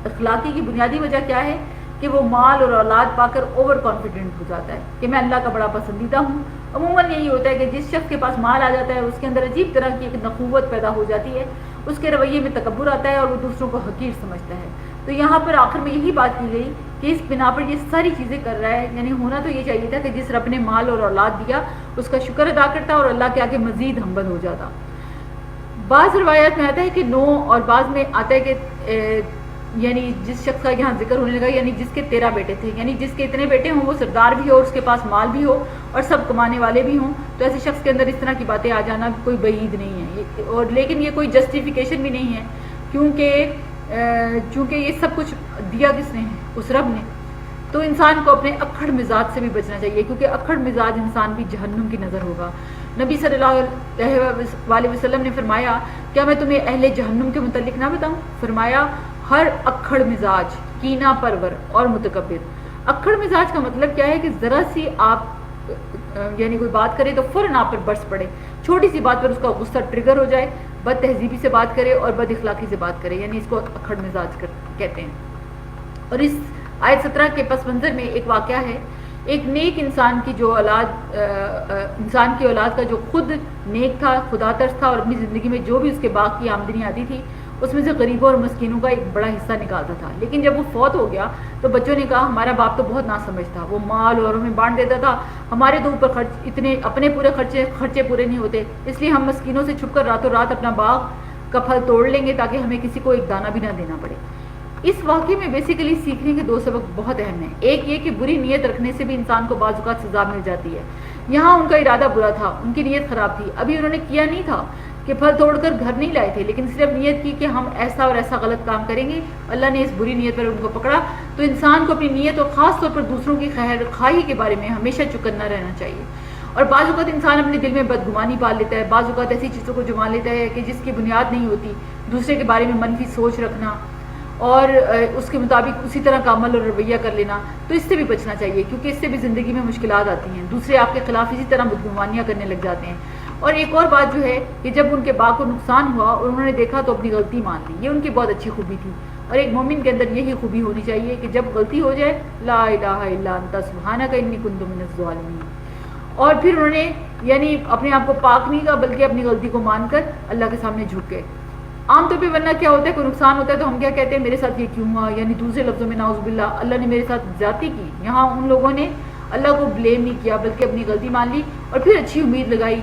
اخلاقی کی بنیادی وجہ کیا ہے کہ وہ مال اور اولاد پا کر اوور کانفیڈنٹ ہو جاتا ہے کہ میں اللہ کا بڑا پسندیدہ ہوں۔ عموماً یہی ہوتا ہے کہ جس شخص کے پاس مال آ جاتا ہے اس کے اندر عجیب طرح کی ایک نخوت پیدا ہو جاتی ہے، اس کے رویے میں تکبر آتا ہے اور وہ دوسروں کو حقیر سمجھتا ہے۔ تو یہاں پر آخر میں یہی بات کی گئی کہ اس بنا پر یہ ساری چیزیں کر رہا ہے، یعنی ہونا تو یہ چاہیے تھا کہ جس رب نے مال اور اولاد دیا اس کا شکر ادا کرتا اور اللہ کے آگے مزید ہمبل ہو جاتا۔ بعض روایات میں آتا ہے کہ 9 اور بعض میں آتا ہے کہ یعنی جس شخص کا یہاں ذکر ہونے لگا یعنی جس کے 13 بیٹے تھے، یعنی جس کے اتنے بیٹے ہوں وہ سردار بھی ہو اور اس کے پاس مال بھی ہو اور سب کمانے والے بھی ہوں، تو ایسے شخص کے اندر اس طرح کی باتیں آ جانا کوئی بعید نہیں ہے، اور لیکن یہ کوئی جسٹیفیکیشن بھی نہیں ہے، چونکہ یہ سب کچھ دیا کس نے ہے؟ اس رب نے. تو انسان کو اپنے اکھڑ مزاج سے بھی بچنا چاہیے، کیونکہ اکھڑ مزاج انسان بھی جہنم کی نظر ہوگا. نبی صلی اللہ علیہ وسلم نے فرمایا کیا میں تمہیں اہل جہنم کے متعلق نہ بتاؤں؟ فرمایا ہر اکھڑ مزاج، کینہ پرور اور متکبر. اکھڑ مزاج کا مطلب کیا ہے کہ ذرا سی آپ یعنی کوئی بات کرے تو فوراً آپ پر برس پڑے، چھوٹی سی بات پر اس کا غصہ ٹریگر ہو جائے، بد تہذیبی سے بات کرے اور بد اخلاقی سے بات کرے، یعنی اس کو اکھڑ مزاج کہتے ہیں. اور اس آیت 17 کے پس منظر میں ایک واقعہ ہے، ایک نیک انسان کی جو اولاد انسان کی اولاد کا جو خود نیک تھا، خدا ترس تھا اور اپنی زندگی میں جو بھی اس کے باغ کی آمدنی آتی تھی اس میں سے غریبوں اور مسکینوں کا ایک بڑا حصہ نکالتا تھا. لیکن جب وہ فوت ہو گیا تو بچوں نے کہا ہمارا باپ تو بہت ناسمجھ تھا، وہ مال اوروں میں بانٹ دیتا تھا، ہمارے تو اوپر خرچ اتنے اپنے پورے خرچے پورے نہیں ہوتے، اس لیے ہم مسکینوں سے چھپ کر راتوں رات اپنا باغ کا پھل توڑ لیں گے تاکہ ہمیں کسی کو ایک دانہ بھی نہ دینا پڑے. اس واقعے میں بیسیکلی سیکھنے کے 2 سبق بہت اہم ہیں. ایک یہ کہ بری نیت رکھنے سے بھی انسان کو بعض اوقات سزا مل جاتی ہے. یہاں ان کا ارادہ برا تھا، ان کی نیت خراب تھی، ابھی انہوں نے کیا نہیں تھا کہ پھل توڑ کر گھر نہیں لائے تھے، لیکن صرف نیت کی کہ ہم ایسا اور ایسا غلط کام کریں گے. اللہ نے اس بری نیت پر ان کو پکڑا. تو انسان کو اپنی نیت اور خاص طور پر دوسروں کی خیر خواہی کے بارے میں ہمیشہ چوکنا رہنا چاہیے. اور بعض اوقات انسان اپنے دل میں بدگمانی پال لیتا ہے، بعض اوقات ایسی چیزوں کو جما لیتا ہے کہ جس کی بنیاد نہیں ہوتی، دوسرے کے بارے میں منفی سوچ رکھنا اور اس کے مطابق اسی طرح کا عمل اور رویہ کر لینا. تو اس سے بھی بچنا چاہیے، کیونکہ اس سے بھی زندگی میں مشکلات آتی ہیں، دوسرے آپ کے خلاف اسی طرح بدگمانیاں کرنے لگ جاتے ہیں. اور ایک اور بات جو ہے کہ جب ان کے باغ کو نقصان ہوا اور انہوں نے دیکھا تو اپنی غلطی مان لی، یہ ان کی بہت اچھی خوبی تھی. اور ایک مومن کے اندر یہی خوبی ہونی چاہیے کہ جب غلطی ہو جائے لا الہ الا انت سبحانک انی کنت من الظالمین، اور پھر انہوں نے یعنی اپنے آپ کو پاک نہیں کہا بلکہ اپنی غلطی کو مان کر اللہ کے سامنے جھک گئے. عام طور پہ ورنہ کیا ہوتا ہے، کوئی نقصان ہوتا ہے تو ہم کیا کہتے ہیں میرے ساتھ یہ کیوں ہوا، یعنی دوسرے لفظوں میں نعوذ باللہ اللہ نے میرے ساتھ زیادتی کی. یہاں ان لوگوں نے اللہ کو بلیم نہیں کیا بلکہ اپنی غلطی مان لی اور پھر اچھی امید لگائی.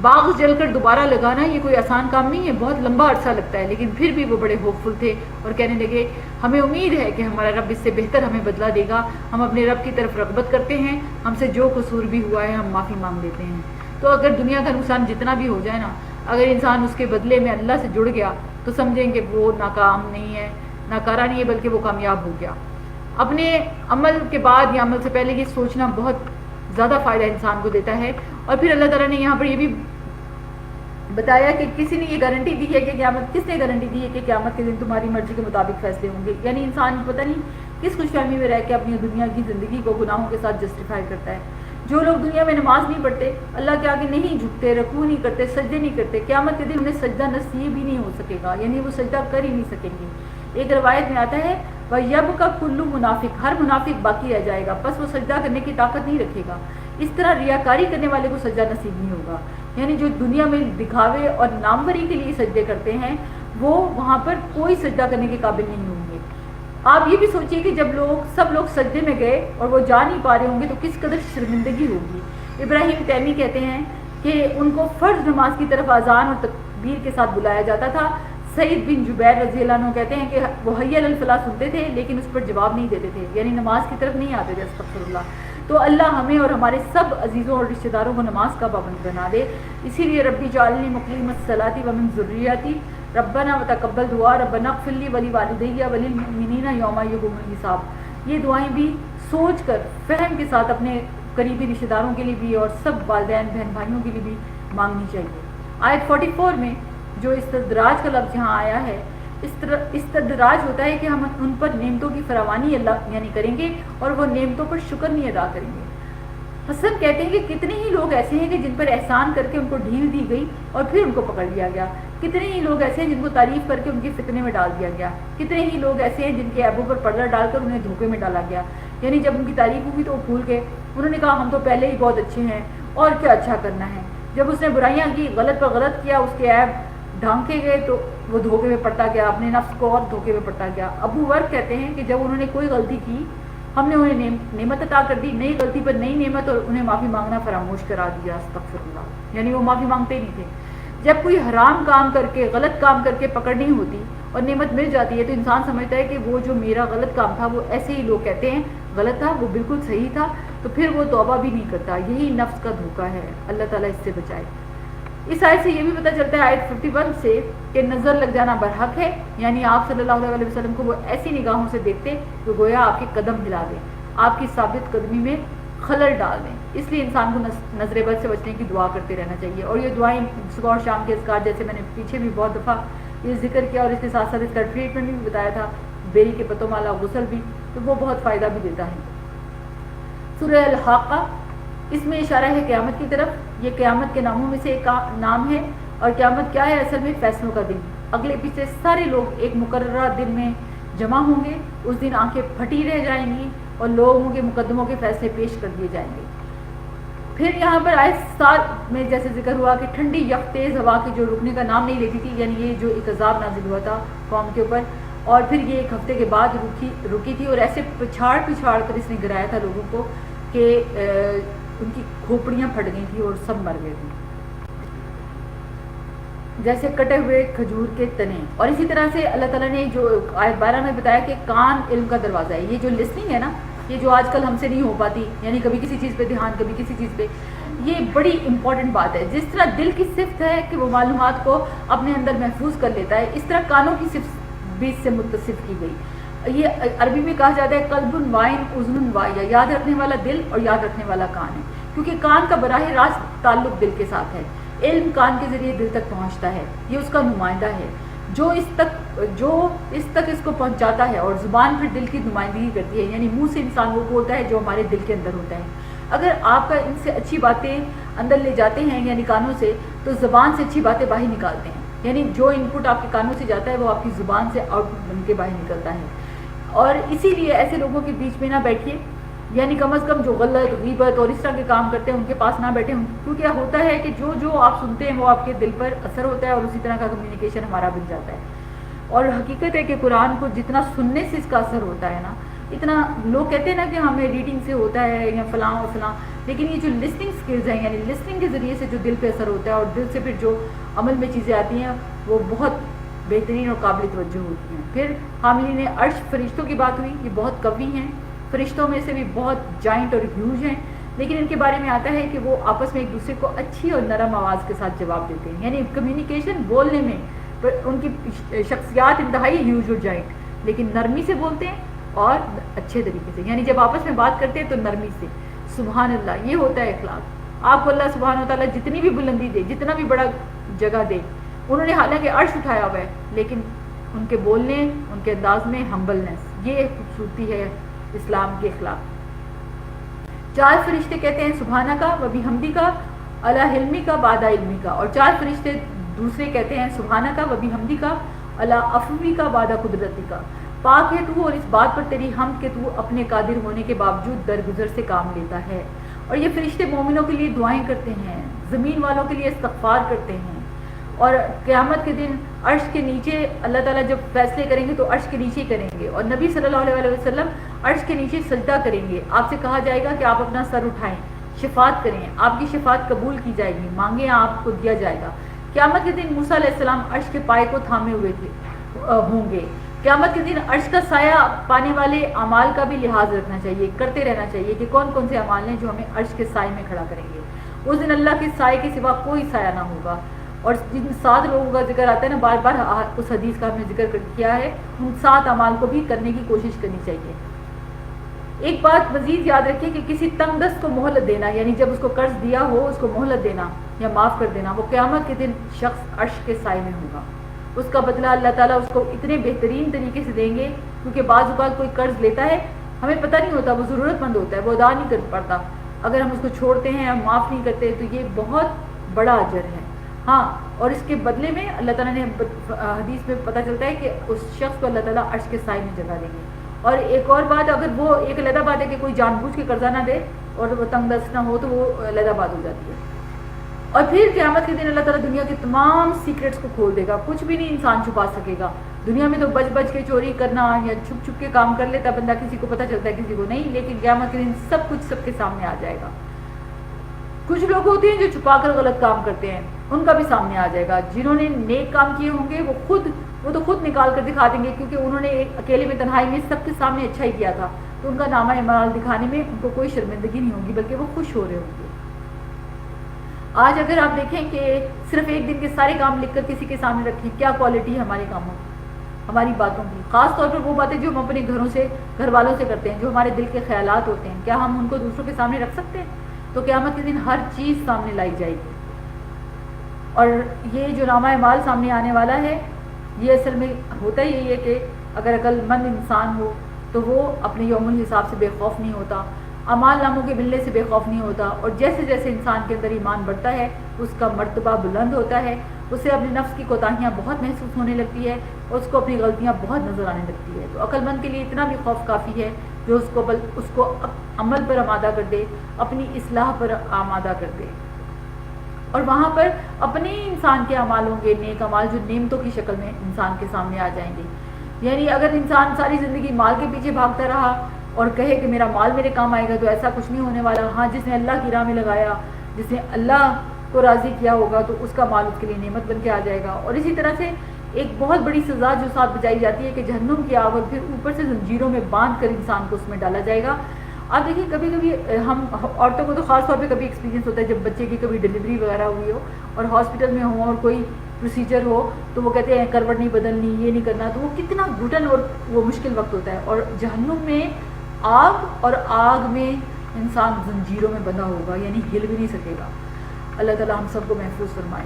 باغ جل کر دوبارہ لگانا یہ کوئی آسان کام نہیں ہے، بہت لمبا عرصہ لگتا ہے، لیکن پھر بھی وہ بڑے ہوپ فل تھے اور کہنے لگے ہمیں امید ہے کہ ہمارا رب اس سے بہتر ہمیں بدلہ دے گا، ہم اپنے رب کی طرف رغبت کرتے ہیں، ہم سے جو قصور بھی ہوا ہے ہم معافی مانگ لیتے ہیں. تو اگر دنیا کا نقصان جتنا بھی ہو جائے نا، اگر انسان اس کے بدلے میں اللہ سے جڑ گیا تو سمجھیں کہ وہ ناکام نہیں ہے، ناکارہ نہیں ہے، بلکہ وہ کامیاب ہو گیا. اپنے عمل کے بعد یا عمل سے پہلے یہ سوچنا بہت زیادہ فائدہ انسان کو دیتا ہے. اور پھر اللہ تعالیٰ نے یہاں پر یہ بھی بتایا کہ کسی نے یہ گارنٹی دی ہے کہ قیامت، کس نے گارنٹی دی ہے کہ قیامت کے دن تمہاری مرضی کے مطابق فیصلے ہوں گے. یعنی انسان پتہ نہیں کس خوش فہمی میں رہ کے اپنی دنیا کی زندگی کو گناہوں کے ساتھ جسٹیفائی کرتا ہے. جو لوگ دنیا میں نماز نہیں پڑھتے، اللہ کے آگے نہیں جھکتے، رکوع نہیں کرتے، سجدے نہیں کرتے، قیامت کے دن انہیں سجدہ نصیب ہی نہیں ہو سکے گا، یعنی وہ سجدہ کر ہی نہیں سکیں گے. ایک روایت میں آتا ہے وَيَبْقَى كُلُّ مُنَافِقٍ، ہر منافق باقی رہ جائے گا، بس وہ سجدہ کرنے کی طاقت نہیں رکھے گا. اس طرح ریاکاری کرنے والے کو سجدہ نصیب نہیں ہوگا، یعنی جو دنیا میں دکھاوے اور ناموری کے لیے سجدے کرتے ہیں وہ وہاں پر کوئی سجدہ کرنے کے قابل نہیں ہوں گے. آپ یہ بھی سوچئے کہ جب سب لوگ سجدے میں گئے اور وہ جا نہیں پا رہے ہوں گے تو کس قدر شرمندگی ہوگی. ابراہیم تیمی کہتے ہیں کہ ان کو فرض نماز کی طرف اذان اور تکبیر کے ساتھ بلایا جاتا تھا. سعید بن جبیر رضی اللہ عنہ کہتے ہیں کہ وہ حی علی الفلاح سنتے تھے لیکن اس پر جواب نہیں دیتے تھے، یعنی نماز کی طرف نہیں آتے تھے. استغفر اللہ. تو اللہ ہمیں اور ہمارے سب عزیزوں اور رشتہ داروں کو نماز کا پابند بنا دے. اسی لیے ربی جعلنی مقیم الصلاۃ ومن ذریتی ربنا وتقبل دعا ربنا اغفر لی ولوالدی وللمؤمنین یوم یقوم الحساب. یہ دعائیں بھی سوچ کر فہم کے ساتھ اپنے قریبی رشتہ داروں کے لیے بھی اور سب والدین بہن بھائیوں کے لیے بھی مانگنی چاہیے. آیت 44 میں جو استدراج کا لفظ یہاں آیا ہے، استدراج ہوتا ہے کہ ہم ان پر نعمتوں کی فراوانی اللہ یعنی کریں گے اور وہ نعمتوں پر شکر نہیں ادا کریں گے. حسن کہتے ہیں کہ کتنے ہی لوگ ایسے ہیں کہ جن پر احسان کر کے ان کو ڈھیل دی گئی اور پھر ان کو پکڑ لیا گیا. کتنے ہی لوگ ایسے ہیں جن کو تعریف کر کے ان کے فتنے میں ڈال دیا گیا. کتنے ہی لوگ ایسے ہیں جن کے عیبوں پر پردہ ڈال کر انہیں دھوکے میں ڈالا گیا، یعنی جب ان کی تعریف ہوئی تو وہ بھول گئے، انہوں نے کہا ہم تو پہلے ہی بہت اچھے ہیں اور کیا اچھا کرنا ہے. جب اس نے برائیاں کی، غلط پر غلط کیا، اس کے عیب ڈھانکے گئے تو وہ دھوکے میں پڑتا گیا، اپنے نفس کو اور دھوکے میں پڑتا گیا. ابو ورق کہتے ہیں کہ جب انہوں نے کوئی غلطی کی ہم نے انہیں نعمت عطا کر دی، نئی غلطی پر نئی نعمت، اور انہیں معافی مانگنا فراموش کرا دیا. استغفر اللہ. یعنی وہ معافی مانگتے ہی نہیں تھے. جب کوئی حرام کام کر کے غلط کام کر کے پکڑ نہیں ہوتی اور نعمت مل جاتی ہے تو انسان سمجھتا ہے کہ وہ جو میرا غلط کام تھا وہ ایسے ہی لوگ کہتے ہیں غلط تھا، وہ بالکل صحیح تھا، تو پھر وہ توبہ بھی نہیں کرتا. یہی نفس کا دھوکہ ہے. اللہ تعالیٰ اس سے بچائے. اس آیت سے یہ بھی پتہ چلتا ہے آیت 51 سے کہ نظر لگ جانا برحق ہے، یعنی آپ صلی اللہ علیہ وسلم کو وہ ایسی نگاہوں سے دیکھتے کہ گویا آپ کے قدم ہلا دیں، آپ کی ثابت قدمی میں خلل ڈال دیں. اس لیے انسان کو نظر بد سے بچنے کی دعا کرتے رہنا چاہیے. اور یہ دعائیں صبح اور شام کے اذکار، جیسے میں نے پیچھے بھی بہت دفعہ یہ ذکر کیا اور اس کے ساتھ ساتھ اس کا ٹریٹمنٹ بھی بتایا تھا، بیری کے پتوں والا غسل بھی، تو وہ بہت فائدہ بھی دیتا ہے. سورہ الحاقہ، اس میں اشارہ ہے قیامت کی طرف. یہ قیامت کے ناموں میں سے ایک نام ہے. اور قیامت کیا ہے؟ اصل میں فیصلوں کا دن. اگلے پیچھے سارے لوگ ایک مقررہ دن میں جمع ہوں گے. اس دن آنکھیں پھٹی رہ جائیں گی اور لوگوں کے مقدموں کے فیصلے پیش کر دیے جائیں گے. پھر یہاں پر آئے 7 میں جیسے ذکر ہوا کہ ٹھنڈی یک تیز ہوا کی جو رکنے کا نام نہیں لیتی تھی، یعنی یہ جو ایک عذاب نازل ہوا تھا قوم کے اوپر، اور پھر یہ 1 ہفتے کے بعد رکی تھی اور ایسے پچھاڑ کر اس نے گرایا تھا لوگوں کو کہ ان کی کھوپڑیاں پھٹ گئی تھی اور سب مر گئے تھے جیسے کٹے ہوئے کھجور کے تنے. اور اسی طرح سے اللہ تعالیٰ نے جو آیت 12 میں بتایا کہ کان علم کا دروازہ ہے. یہ جو لسننگ ہے نا، یہ جو آج کل ہم سے نہیں ہو پاتی، یعنی کبھی کسی چیز پہ دھیان، کبھی کسی چیز پہ، یہ بڑی امپورٹنٹ بات ہے. جس طرح دل کی صفت ہے کہ وہ معلومات کو اپنے اندر محفوظ کر لیتا ہے، اس طرح کانوں کی صفت بھی اس سے متصف کی گئی. یہ عربی میں کہا جاتا ہے قلب وائن اذن وائیا، یاد رکھنے والا دل اور یاد رکھنے والا کان ہے، کیونکہ کان کا براہ راست تعلق دل کے ساتھ ہے. علم کان کے ذریعے دل تک پہنچتا ہے، یہ اس کا نمائندہ ہے جو اس تک اس کو پہنچاتا ہے، اور زبان پھر دل کی نمائندگی کرتی ہے. یعنی منہ سے انسان وہ بولتا ہے جو ہمارے دل کے اندر ہوتا ہے. اگر آپ کا ان سے اچھی باتیں اندر لے جاتے ہیں یعنی کانوں سے، تو زبان سے اچھی باتیں باہر نکالتے ہیں. یعنی جو ان پٹ آپ کے کانوں سے جاتا ہے وہ آپ کی زبان سے آؤٹ پٹ بن کے باہر نکلتا ہے. اور اسی لیے ایسے لوگوں کے بیچ میں نہ بیٹھیے، یعنی کم از کم جو غلط غیبت اور اس طرح کے کام کرتے ہیں ان کے پاس نہ بیٹھیں، کیونکہ ہوتا ہے کہ جو آپ سنتے ہیں وہ آپ کے دل پر اثر ہوتا ہے اور اسی طرح کا کمیونیکیشن ہمارا بن جاتا ہے. اور حقیقت ہے کہ قرآن کو جتنا سننے سے اس کا اثر ہوتا ہے نا، اتنا لوگ کہتے ہیں نا کہ ہمیں ریڈنگ سے ہوتا ہے یا فلاں اور فلاں، لیکن یہ جو لسننگ سکلز ہیں، یعنی لسننگ کے ذریعے سے جو دل پہ اثر ہوتا ہے اور دل سے پھر جو عمل میں چیزیں آتی ہیں وہ بہت بہترین اور قابل توجہ ہوتی ہیں. پھر حاملین عرش فرشتوں کی بات ہوئی، یہ بہت قوی ہیں. فرشتوں میں سے بھی بہت جائنٹ اور ہیوج ہیں، لیکن ان کے بارے میں آتا ہے کہ وہ آپس میں ایک دوسرے کو اچھی اور نرم آواز کے ساتھ جواب دیتے ہیں. یعنی کمیونیکیشن بولنے میں ان کی شخصیات انتہائی ہیوج اور جائنٹ، لیکن نرمی سے بولتے ہیں اور اچھے طریقے سے. یعنی جب آپس میں بات کرتے ہیں تو نرمی سے. سبحان اللہ، یہ ہوتا ہے اخلاق. آپ کو اللہ سبحانہ و تعالیٰ جتنی بھی بلندی دے، جتنا بھی بڑا جگہ دے، انہوں نے حالانکہ عرش اٹھایا ہوا ہے، لیکن ان کے بولنے، ان کے انداز میں ہمبلنس، یہ خوبصورتی ہے اسلام کے اخلاق. 4 فرشتے کہتے ہیں سبحانہ کا و بحمدی کا علی علمی کا بعد علمی کا، اور 4 فرشتے دوسرے کہتے ہیں سبحانہ کا و بحمدی کا علی عفوی کا بعد قدرتی کا. پاک ہے تو اور اس بات پر تیری حمد کہ تو اپنے قادر ہونے کے باوجود درگزر سے کام لیتا ہے. اور یہ فرشتے مومنوں کے لیے دعائیں کرتے ہیں، زمین والوں کے لیے استغفار کرتے ہیں. اور قیامت کے دن عرش کے نیچے اللہ تعالیٰ جب فیصلے کریں گے تو عرش کے نیچے ہی کریں گے، اور نبی صلی اللہ علیہ وسلم عرش کے نیچے سجدہ کریں گے. آپ سے کہا جائے گا کہ آپ اپنا سر اٹھائیں، شفاعت کریں، آپ کی شفاعت قبول کی جائے گی، مانگیں آپ کو دیا جائے گا. قیامت کے دن موسیٰ علیہ السلام عرش کے پائے کو تھامے ہوئے ہوں گے. قیامت کے دن عرش کا سایہ پانے والے اعمال کا بھی لحاظ رکھنا چاہیے، کرتے رہنا چاہیے کہ کون کون سے اعمال ہیں جو ہمیں عرش کے سائے میں کھڑا کریں گے. اس دن اللہ کے سائے کے سوا کوئی سایہ نہ ہوگا. اور جن 7 لوگوں کا ذکر آتا ہے نا، بار بار اس حدیث کا ہم نے ذکر کیا ہے، ان 7 اعمال کو بھی کرنے کی کوشش کرنی چاہیے. ایک بات مزید یاد رکھیں کہ کسی تنگ دست کو مہلت دینا، یعنی جب اس کو قرض دیا ہو اس کو مہلت دینا یا معاف کر دینا، وہ قیامت کے دن شخص عرش کے سائے میں ہوگا. اس کا بدلہ اللہ تعالیٰ اس کو اتنے بہترین طریقے سے دیں گے، کیونکہ بعض اوقات کوئی قرض لیتا ہے، ہمیں پتہ نہیں ہوتا، وہ ضرورت مند ہوتا ہے، وہ ادا نہیں کر پاتا. اگر ہم اس کو چھوڑتے ہیں، ہم معاف نہیں کرتے، تو یہ بہت بڑا اجر ہے. ہاں، اور اس کے بدلے میں اللہ تعالیٰ نے حدیث میں پتہ چلتا ہے کہ اس شخص کو اللہ تعالیٰ عرش کے سائے میں جگہ دیں گے. اور ایک اور بات، اگر وہ ایک علیحدہ بات ہے کہ کوئی جان بوجھ کے قرضہ نہ دے اور وہ تنگ دست نہ ہو تو وہ علیحدہ بات ہو جاتی ہے. اور پھر قیامت کے دن اللہ تعالیٰ دنیا کے تمام سیکرٹس کو کھول دے گا، کچھ بھی نہیں انسان چھپا سکے گا. دنیا میں تو بچ بچ کے چوری کرنا یا چھپ چھپ کے کام کر لیتا بندہ، کسی کو پتہ چلتا ہے کسی کو نہیں، لیکن قیامت کے دن سب کچھ سب کے سامنے آ جائے گا. کچھ لوگ ہوتے ہیں جو چھپا کر غلط کام کرتے ہیں، ان کا بھی سامنے آ جائے گا. جنہوں نے نیک کام کیے ہوں گے وہ تو خود نکال کر دکھا دیں گے، کیونکہ انہوں نے اکیلے میں تنہائی میں سب کے سامنے اچھا ہی کیا تھا، تو ان کا نامہ اعمال دکھانے میں ان کو کوئی شرمندگی نہیں ہوگی، بلکہ وہ خوش ہو رہے ہوں گے. آج اگر آپ دیکھیں کہ صرف ایک دن کے سارے کام لکھ کر کسی کے سامنے رکھیں، کیا کوالٹی ہے ہمارے کاموں کی، ہماری باتوں کی، خاص طور پر وہ باتیں جو ہم اپنے گھر والوں سے کرتے ہیں، جو ہمارے دل کے خیالات ہوتے ہیں، کیا ہم ان کو دوسروں کے سامنے رکھ سکتے ہیں؟ تو قیامت کے دن ہر چیز سامنے لائی جائے گی. اور یہ جو نامہ اعمال سامنے آنے والا ہے، یہ اصل میں ہوتا ہی یہی ہے کہ اگر عقل مند انسان ہو تو وہ اپنے یوم الحساب سے بے خوف نہیں ہوتا، اعمال ناموں کے ملنے سے بے خوف نہیں ہوتا، اور جیسے جیسے انسان کے اندر ایمان بڑھتا ہے اس کا مرتبہ بلند ہوتا ہے، اسے اپنے نفس کی کوتاہیاں بہت محسوس ہونے لگتی ہے اور اس کو اپنی غلطیاں بہت نظر آنے لگتی ہے. تو عقل مند کے لیے اتنا بھی خوف کافی ہے جو اس کو عمل پر آمادہ کر دے، اپنی اصلاح پر آمادہ کر دے. اور وہاں پر اپنے انسان کے اعمال ہوں گے، نیک اعمال جو نعمتوں کی شکل میں انسان کے سامنے آ جائیں گے. یعنی اگر انسان ساری زندگی مال کے پیچھے بھاگتا رہا اور کہے کہ میرا مال میرے کام آئے گا، تو ایسا کچھ نہیں ہونے والا. ہاں، جس نے اللہ کی راہ میں لگایا، جس نے اللہ کو راضی کیا ہوگا، تو اس کا مال اس کے لیے نعمت بن کے آ جائے گا. اور اسی طرح سے ایک بہت بڑی سزا جو ساتھ بجائی جاتی ہے کہ جہنم کی آگ، اور پھر اوپر سے زنجیروں میں باندھ کر انسان کو اس میں ڈالا جائے گا. آپ دیکھیں کبھی کبھی ہم عورتوں کو تو خاص طور پہ کبھی ایکسپیرینس ہوتا ہے جب بچے کی کبھی ڈلیوری وغیرہ ہوئی ہو اور ہاسپٹل میں ہوں اور کوئی پروسیجر ہو، تو وہ کہتے ہیں کروٹ نہیں بدلنی، یہ نہیں کرنا. تو وہ کتنا گھٹن اور وہ مشکل وقت ہوتا ہے. اور جہنم میں آگ، اور آگ میں انسان زنجیروں میں بندھا ہوگا، یعنی ہل بھی نہیں سکے گا. اللہ تعالیٰ ہم سب کو محفوظ فرمائے.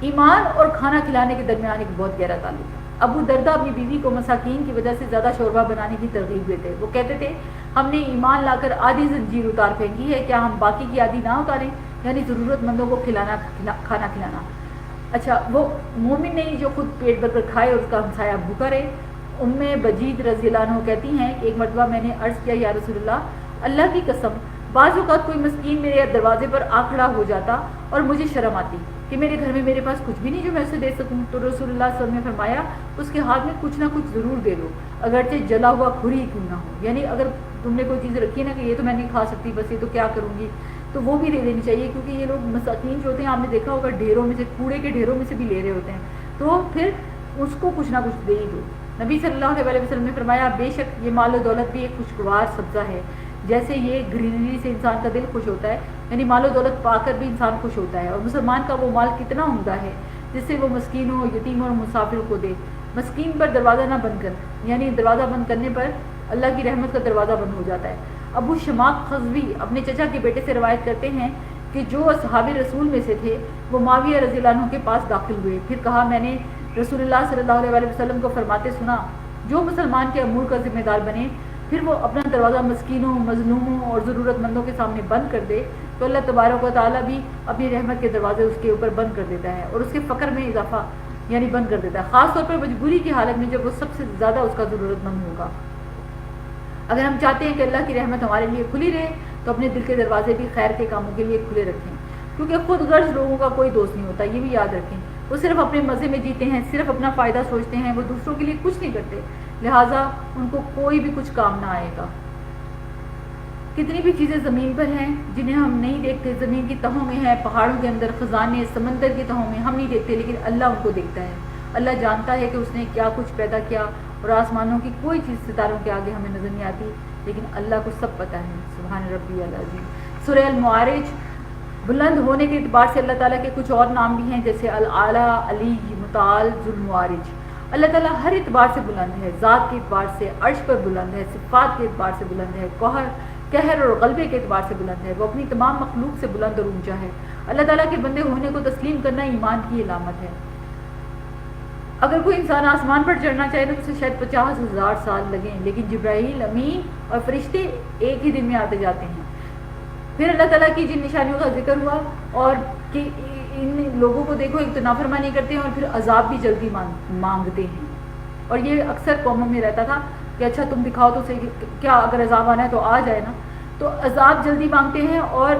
ایمان اور کھانا کھلانے کے درمیان ایک بہت گہرا تعلق ہے. ابو دردہ اپنی بیوی کو مساکین کی وجہ سے زیادہ شوربہ بنانے کی ترغیب دیتے. وہ کہتے تھے ہم نے ایمان لا کر آدھی زنجیر اتار پھینکی ہے، کیا ہم باقی کی آدھی نہ اتاریں؟ یعنی ضرورت مندوں کو کھانا کھلانا. اچھا، وہ مومن نہیں جو خود پیٹ بھر کر کھائے اور اس کا ہمسایہ بھوکا رہے. بجید رضی اللہ عنہ کہتی ہیں کہ ایک مرتبہ میں نے عرض کیا، یا رسول اللہ کی قسم، بعض اوقات کوئی مسکین میرے دروازے پر آ کھڑا ہو جاتا اور مجھے شرم آتی کہ میرے گھر میں میرے پاس کچھ بھی نہیں جو میں اسے دے سکوں. تو رسول اللہ صلی اللہ علیہ وسلم نے فرمایا اس کے ہاتھ میں کچھ نہ کچھ ضرور دے دو، اگرچہ جلا ہوا کھری کیوں نہ ہو. یعنی اگر تم نے کوئی چیز رکھی ہے نا کہ یہ تو میں نہیں کھا سکتی، بس یہ تو کیا کروں گی، تو وہ بھی دے دینی چاہیے. کیونکہ یہ لوگ مساکین جو ہوتے ہیں، آپ نے دیکھا ہوگا ڈھیروں میں سے، کوڑے کے ڈھیروں میں سے بھی لے رہے ہوتے ہیں، تو پھر اس کو کچھ نہ کچھ دے ہی دو. نبی صلی اللہ علیہ وسلم نے فرمایا بے شک یہ مال و دولت بھی ایک خوشگوار سبزہ ہے، جیسے یہ گرینری سے انسان کا دل خوش ہوتا ہے، یعنی مال و دولت پا کر بھی انسان خوش ہوتا ہے. اور مسلمان کا وہ مال کتنا عمدہ ہے جس سے وہ مسکینوں، یتیموں اور مسافروں کو دے. مسکین پر دروازہ نہ بند کر، یعنی دروازہ بند کرنے پر اللہ کی رحمت کا دروازہ بند ہو جاتا ہے. ابو شماق خزوی اپنے چچا کے بیٹے سے روایت کرتے ہیں کہ جو اصحاب رسول میں سے تھے وہ معاویہ رضی اللہ عنہ کے پاس داخل ہوئے. پھر کہا میں نے رسول اللہ صلی اللہ علیہ وسلم کو فرماتے سنا، جو مسلمان کے امور کا ذمہ دار بنے پھر وہ اپنا دروازہ مسکینوں، مظلوموں اور ضرورت مندوں کے سامنے بند کر دے تو اللہ تبارک و تعالیٰ بھی اپنی رحمت کے دروازے اس کے اوپر بند کر دیتا ہے اور اس کے فقر میں اضافہ یعنی بند کر دیتا ہے، خاص طور پر مجبوری کی حالت میں جب وہ سب سے زیادہ اس کا ضرورت مند ہوگا. اگر ہم چاہتے ہیں کہ اللہ کی رحمت ہمارے لیے کھلی رہے تو اپنے دل کے دروازے بھی خیر کے کاموں کے لیے کھلے رکھیں، کیونکہ خود غرض لوگوں کا کوئی دوست نہیں ہوتا. یہ بھی یاد رکھیں، وہ صرف اپنے مزے میں جیتے ہیں، صرف اپنا فائدہ سوچتے ہیں، وہ دوسروں کے لیے کچھ نہیں کرتے، لہٰذا ان کو کوئی بھی کچھ کام نہ آئے گا. کتنی بھی چیزیں زمین پر ہیں جنہیں ہم نہیں دیکھتے، زمین کی تہوں میں ہیں، پہاڑوں کے اندر، خزانے سمندر کی تہوں میں ہم نہیں دیکھتے، لیکن اللہ ان کو دیکھتا ہے. اللہ جانتا ہے کہ اس نے کیا کچھ پیدا کیا، اور آسمانوں کی کوئی چیز ستاروں کے آگے ہمیں نظر نہیں آتی، لیکن اللہ کو سب پتہ ہے. سبحان ربی العظیم. سورہ المعارج بلند ہونے کے اعتبار سے اللہ تعالیٰ کے کچھ اور نام بھی ہیں، جیسے العلیٰ، علی، متعال، ذو المعارج. اللہ تعالیٰ ہر اعتبار سے بلند ہے، ذات کے اعتبار سے عرش پر بلند ہے، صفات کے اعتبار سے بلند ہے، قہر اور غلبے کے اعتبار سے بلند ہے. وہ اپنی تمام مخلوق سے بلند اور اونچا ہے. اللہ تعالیٰ کے بندے ہونے کو تسلیم کرنا ایمان کی علامت ہے. اگر کوئی انسان آسمان پر چڑھنا چاہے تو اسے شاید 50,000 سال لگیں، لیکن جبرائیل، امین اور فرشتے ایک ہی دن میں آتے جاتے ہیں. پھر اللہ تعالیٰ کی جن نشانیوں کا ذکر ہوا اور کہ ان لوگوں کو دیکھو، ایک تو نافرمانی کرتے ہیں اور پھر عذاب بھی جلدی مانگتے ہیں. اور یہ اکثر قوموں میں رہتا تھا کہ اچھا تم دکھاؤ تو صحیح، کیا اگر عذاب آنا ہے تو آ جائے نا. تو عذاب جلدی مانگتے ہیں اور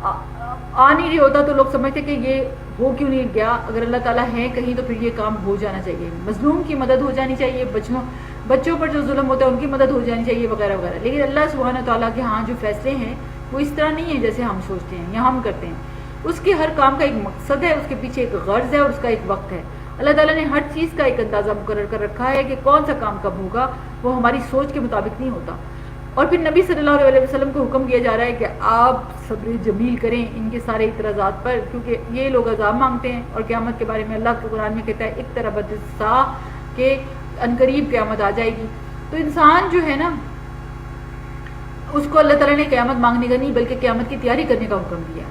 آ نہیں رہی ہوتا تو لوگ سمجھتے کہ یہ ہو کیوں نہیں گیا، اگر اللہ تعالیٰ ہے کہیں تو پھر یہ کام ہو جانا چاہیے، مظلوم کی مدد ہو جانی چاہیے، بچوں پر جو ظلم ہوتا ہے ان کی مدد ہو جانی چاہیے، وغیرہ وغیرہ. لیکن اللہ سبحانہ تعالیٰ کے ہاں جو فیصلے ہیں وہ اس طرح نہیں ہے جیسے ہم سوچتے ہیں یا ہم کرتے ہیں. اس کے ہر کام کا ایک مقصد ہے, اس کے پیچھے ایک غرض ہے اور اس کا ایک وقت ہے. اللہ تعالیٰ نے ہر چیز کا ایک اندازہ مقرر کر رکھا ہے کہ کون سا کام کب ہوگا, وہ ہماری سوچ کے مطابق نہیں ہوتا. اور پھر نبی صلی اللہ علیہ وسلم کو حکم کیا جا رہا ہے کہ آپ صبر جمیل کریں ان کے سارے اعتراضات پر, کیونکہ یہ لوگ عذاب مانگتے ہیں. اور قیامت کے بارے میں اللہ کے قرآن میں کہتا ہے اقتربت الساعہ, کہ عنقریب قیامت آ جائے گی. تو انسان جو ہے نا, اس کو اللہ تعالیٰ نے قیامت مانگنے کا نہیں بلکہ قیامت کی تیاری کرنے کا حکم دیا.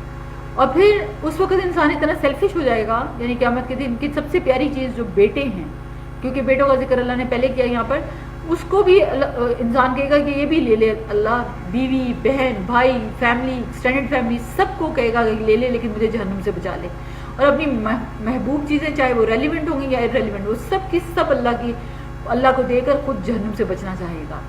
اور پھر اس وقت انسان اتنا سیلفش ہو جائے گا, یعنی قیامت کے دن کی سب سے پیاری چیز جو بیٹے ہیں, کیونکہ بیٹوں کا ذکر اللہ نے پہلے کیا یہاں پر, اس کو بھی انسان کہے گا کہ یہ بھی لے لے اللہ, بیوی, بہن, بھائی, فیملی, ایکسٹینڈڈ فیملی, سب کو کہے گا کہ لے لے لیکن مجھے جہنم سے بچا لے. اور اپنی محبوب چیزیں چاہے وہ ریلیونٹ ہوں گی یا ارریلیونٹ, وہ سب کی سب اللہ کو دے کر خود جہنم سے بچنا چاہے گا.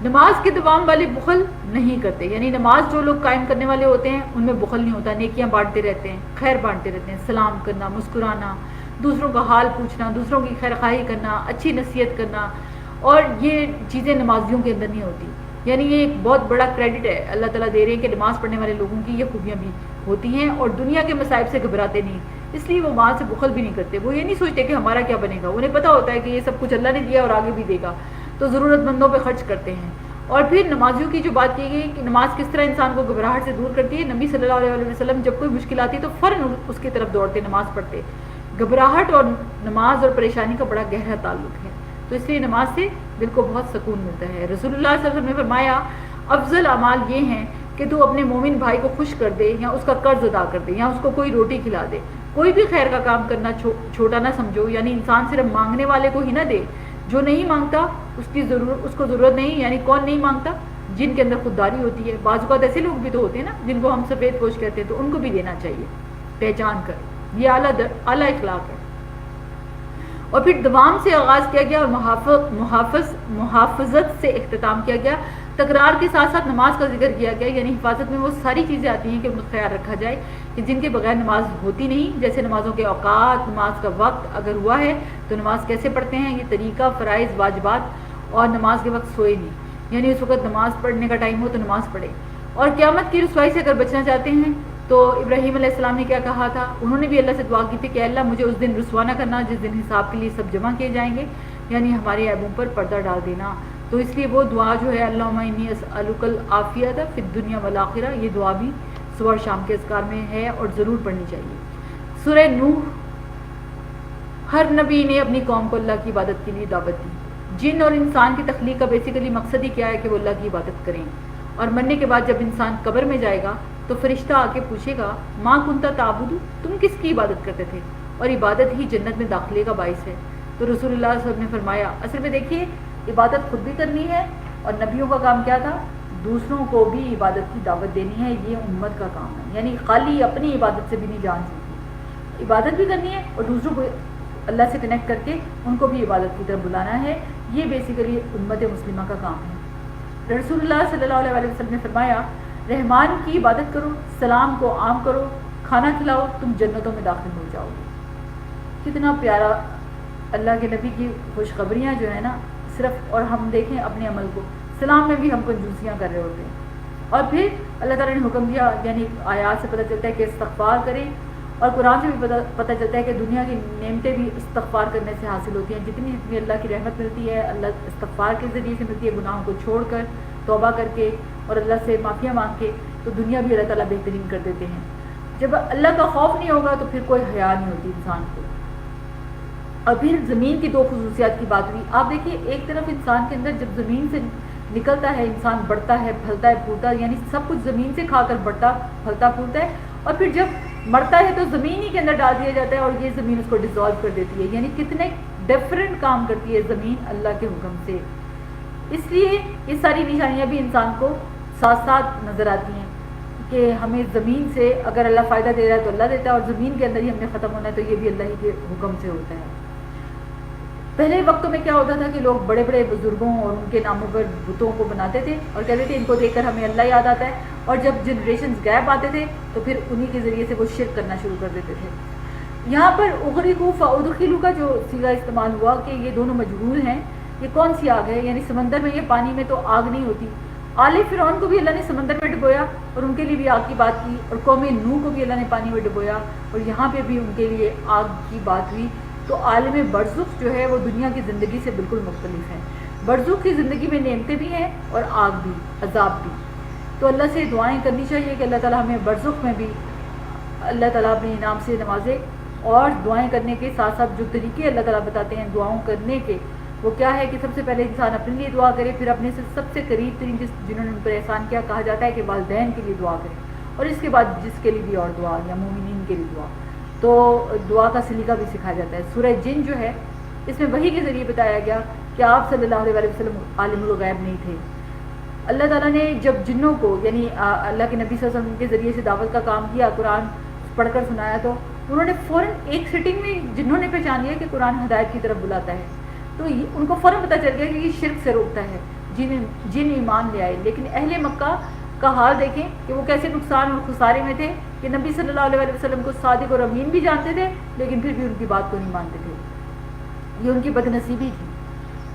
نماز کے دوام والے بخل نہیں کرتے, یعنی نماز جو لوگ قائم کرنے والے ہوتے ہیں ان میں بخل نہیں ہوتا, نیکیاں بانٹتے رہتے ہیں, خیر بانٹتے رہتے ہیں, سلام کرنا, مسکرانا, دوسروں کا حال پوچھنا, دوسروں کی خیر خواہی کرنا, اچھی نصیحت کرنا, اور یہ چیزیں نمازیوں کے اندر نہیں ہوتی. یعنی یہ ایک بہت بڑا کریڈٹ ہے اللہ تعالیٰ دے رہے ہیں کہ نماز پڑھنے والے لوگوں کی یہ خوبیاں بھی ہوتی ہیں اور دنیا کے مصائب سے گھبراتے نہیں, اس لیے وہ مال سے بخل بھی نہیں کرتے. وہ یہ نہیں سوچتے کہ ہمارا کیا بنے گا, انہیں پتہ ہوتا ہے کہ یہ سب کچھ اللہ نے دیا اور آگے بھی دے گا, تو ضرورت مندوں پہ خرچ کرتے ہیں. اور پھر نمازیوں کی جو بات کی گئی کہ نماز کس طرح انسان کو گھبراہٹ سے دور کرتی ہے, نبی صلی اللہ علیہ وسلم جب کوئی مشکل آتی تو فوراً اس کی طرف دوڑتے, نماز پڑھتے. گھبراہٹ اور نماز اور پریشانی کا بڑا گہرا تعلق ہے, تو اس لیے نماز سے دل کو بہت سکون ملتا ہے. رسول اللہ صلی اللہ علیہ وسلم نے فرمایا افضل اعمال یہ ہیں کہ تو اپنے مومن بھائی کو خوش کر دے, یا اس کا قرض ادا کر دے, یا اس کو کوئی روٹی کھلا دے. کوئی بھی خیر کا کام کرنا چھوٹا نہ سمجھو, یعنی انسان صرف مانگنے والے کو ہی نہ دے, جو نہیں مانگتا اس کو ضرورت نہیں. یعنی کون نہیں مانگتا, جن کے اندر خودداری ہوتی ہے. بعض اوقات ایسے لوگ بھی تو ہوتے ہیں نا جن کو ہم سفید پوش کہتے ہیں, تو ان کو بھی دینا چاہیے پہچان کر, یہ اعلیٰ اخلاق ہے. اور پھر دوام سے آغاز کیا گیا اور محافظت سے اختتام کیا گیا. تکرار کے ساتھ ساتھ نماز کا ذکر کیا گیا, یعنی حفاظت میں وہ ساری چیزیں آتی ہیں کہ ان کا خیال رکھا جائے کہ جن کے بغیر نماز ہوتی نہیں, جیسے نمازوں کے اوقات, نماز کا وقت اگر ہوا ہے تو نماز کیسے پڑھتے ہیں, یہ طریقہ, فرائض, واجبات, اور نماز کے وقت سوئے نہیں, یعنی اس وقت نماز پڑھنے کا ٹائم ہو تو نماز پڑھے. اور قیامت کی رسوائی سے اگر بچنا چاہتے ہیں تو ابراہیم علیہ السلام نے کیا کہا تھا, انہوں نے بھی اللہ سے دعا کی تھی کہ اللہ مجھے اس دن رسوا نہ کرنا جس دن حساب کے لیے سب جمع کیے جائیں گے, یعنی ہمارے عیبوں پر پردہ ڈال دینا. تو اس لیے وہ دعا جو ہے اللہم انی اسألک العافیۃ فی الدنیا والآخرہ, یہ دعا بھی صبح اور شام کے اذکار میں ہے اور ضرور پڑھنی چاہیے. سورہ نوح, ہر نبی نے اپنی قوم کو اللہ کی عبادت کے لیے دعوت دی. جن اور انسان کی تخلیق کا بیسیکلی مقصد ہی کیا ہے کہ وہ اللہ کی عبادت کریں. اور مرنے کے بعد جب انسان قبر میں جائے گا تو فرشتہ آ کے پوچھے گا ما کنت تعبد, تم کس کی عبادت کرتے تھے, اور عبادت ہی جنت میں داخلے کا باعث ہے. تو رسول اللہ صلی اللہ علیہ وسلم نے فرمایا اصل میں دیکھیے عبادت خود بھی کرنی ہے, اور نبیوں کا کام کیا تھا, دوسروں کو بھی عبادت کی دعوت دینی ہے, یہ امت کا کام ہے. یعنی خالی اپنی عبادت سے بھی نہیں جان سکتی, عبادت بھی کرنی ہے اور دوسروں کو اللہ سے کنیکٹ کر کے ان کو بھی عبادت کی طرف بلانا ہے. یہ بیسیکلی امت مسلمہ کا کام ہے. رسول اللہ صلی اللہ علیہ وسلم نے فرمایا رحمان کی عبادت کرو, سلام کو عام کرو, کھانا کھلاؤ, تم جنتوں میں داخل ہو جاؤ گے. کتنا پیارا اللہ کے نبی کی خوشخبریاں جو ہے نا صرف. اور ہم دیکھیں اپنے عمل کو, سلام میں بھی ہم کنجوسیاں کر رہے ہوتے ہیں. اور پھر اللہ تعالیٰ نے حکم دیا, یعنی آیات سے پتہ چلتا ہے کہ استغفار کریں, اور قرآن سے بھی پتہ چلتا ہے کہ دنیا کی نعمتیں بھی استغفار کرنے سے حاصل ہوتی ہیں. جتنی اللہ کی رحمت ملتی ہے اللہ استغفار کے ذریعے سے ملتی ہے, گناہوں کو چھوڑ کر, توبہ کر کے اور اللہ سے معافیاں مانگ کے, تو دنیا بھی اللہ تعالیٰ بہترین کر دیتے ہیں. جب اللہ کا خوف نہیں ہوگا تو پھر کوئی حیا نہیں ہوتی انسان کو. اور پھر زمین کی دو خصوصیات کی بات ہوئی. آپ دیکھیے ایک طرف انسان کے اندر جب زمین سے نکلتا ہے انسان بڑھتا ہے, پھلتا ہے, پھولتا ہے, یعنی سب کچھ زمین سے کھا کر بڑھتا, پھلتا, پھولتا ہے. اور پھر جب مرتا ہے تو زمین ہی کے اندر ڈال دیا جاتا ہے اور یہ زمین اس کو ڈیزالو کر دیتی ہے. یعنی کتنے ڈفرینٹ کام کرتی ہے زمین اللہ کے حکم سے. اس لیے یہ ساری نشانیاں بھی انسان کو ساتھ ساتھ نظر آتی ہیں کہ ہمیں زمین سے اگر اللہ فائدہ دے رہا ہے تو اللہ دیتا ہے, اور زمین کے اندر ہی ہم نے ختم ہونا ہے تو یہ بھی اللہ ہی کے حکم سے ہوتا ہے. پہلے وقتوں میں کیا ہوتا تھا کہ لوگ بڑے بڑے بزرگوں اور ان کے ناموں پر بتوں کو بناتے تھے اور کہتے تھے ان کو دیکھ کر ہمیں اللہ یاد آتا ہے, اور جب جنریشنز گیپ آتے تھے تو پھر انہی کے ذریعے سے وہ شرک کرنا شروع کر دیتے تھے. یہاں پر اغرقوا فادخلوا کا جو صیغہ استعمال ہوا کہ یہ دونوں مجہول ہیں, یہ کون سی آگ ہے؟ یعنی سمندر میں، یہ پانی میں تو آگ نہیں ہوتی۔ آل فرعون کو بھی اللہ نے سمندر میں ڈبویا اور ان کے لیے بھی آگ کی بات کی، اور قوم نوح کو بھی اللہ نے پانی میں ڈبویا اور یہاں پہ بھی ان کے لیے آگ کی بات ہوئی۔ تو عالم برزخ جو ہے وہ دنیا کی زندگی سے بالکل مختلف ہے۔ برزخ کی زندگی میں نعمتیں بھی ہیں اور آگ بھی، عذاب بھی۔ تو اللہ سے دعائیں کرنی چاہیے کہ اللہ تعالیٰ ہمیں برزخ میں بھی اللہ تعالیٰ اپنے انعام سے نوازے، اور دعائیں کرنے کے ساتھ ساتھ جو طریقے اللہ تعالیٰ بتاتے ہیں دعاؤں کرنے کے، وہ کیا ہے کہ سب سے پہلے انسان اپنے لیے دعا کرے، پھر اپنے سے سب سے قریب ترین جنہوں نے ان پر احسان کیا، کہا جاتا ہے کہ والدین کے لیے دعا کریں، اور اس کے بعد جس کے لیے بھی اور دعا، یا مومنین کے لیے دعا۔ تو دعا کا سلیقہ بھی سکھایا جاتا ہے۔ سورہ جن جو ہے اس میں وحی کے ذریعے بتایا گیا کہ آپ صلی اللہ علیہ وسلم عالم الغیب نہیں تھے۔ اللہ تعالیٰ نے جب جنوں کو، یعنی اللہ کے نبی صلی اللہ علیہ وسلم کے ذریعے سے دعوت کا کام کیا، قرآن پڑھ کر سنایا، تو انہوں نے فوراً ایک سٹنگ میں جنوں نے پہچان لیا کہ قرآن ہدایت کی طرف بلاتا ہے، تو ان کو فوراً پتہ چل گیا کہ یہ شرک سے روکتا ہے، جن ایمان لے آئے۔ لیکن اہل مکہ کا حال دیکھیں کہ وہ کیسے نقصان اور خسارے میں تھے کہ نبی صلی اللہ علیہ وسلم کو صادق اور امین بھی جانتے تھے، لیکن پھر بھی ان کی بات کو نہیں مانتے تھے۔ یہ ان کی بدنصیبی تھی۔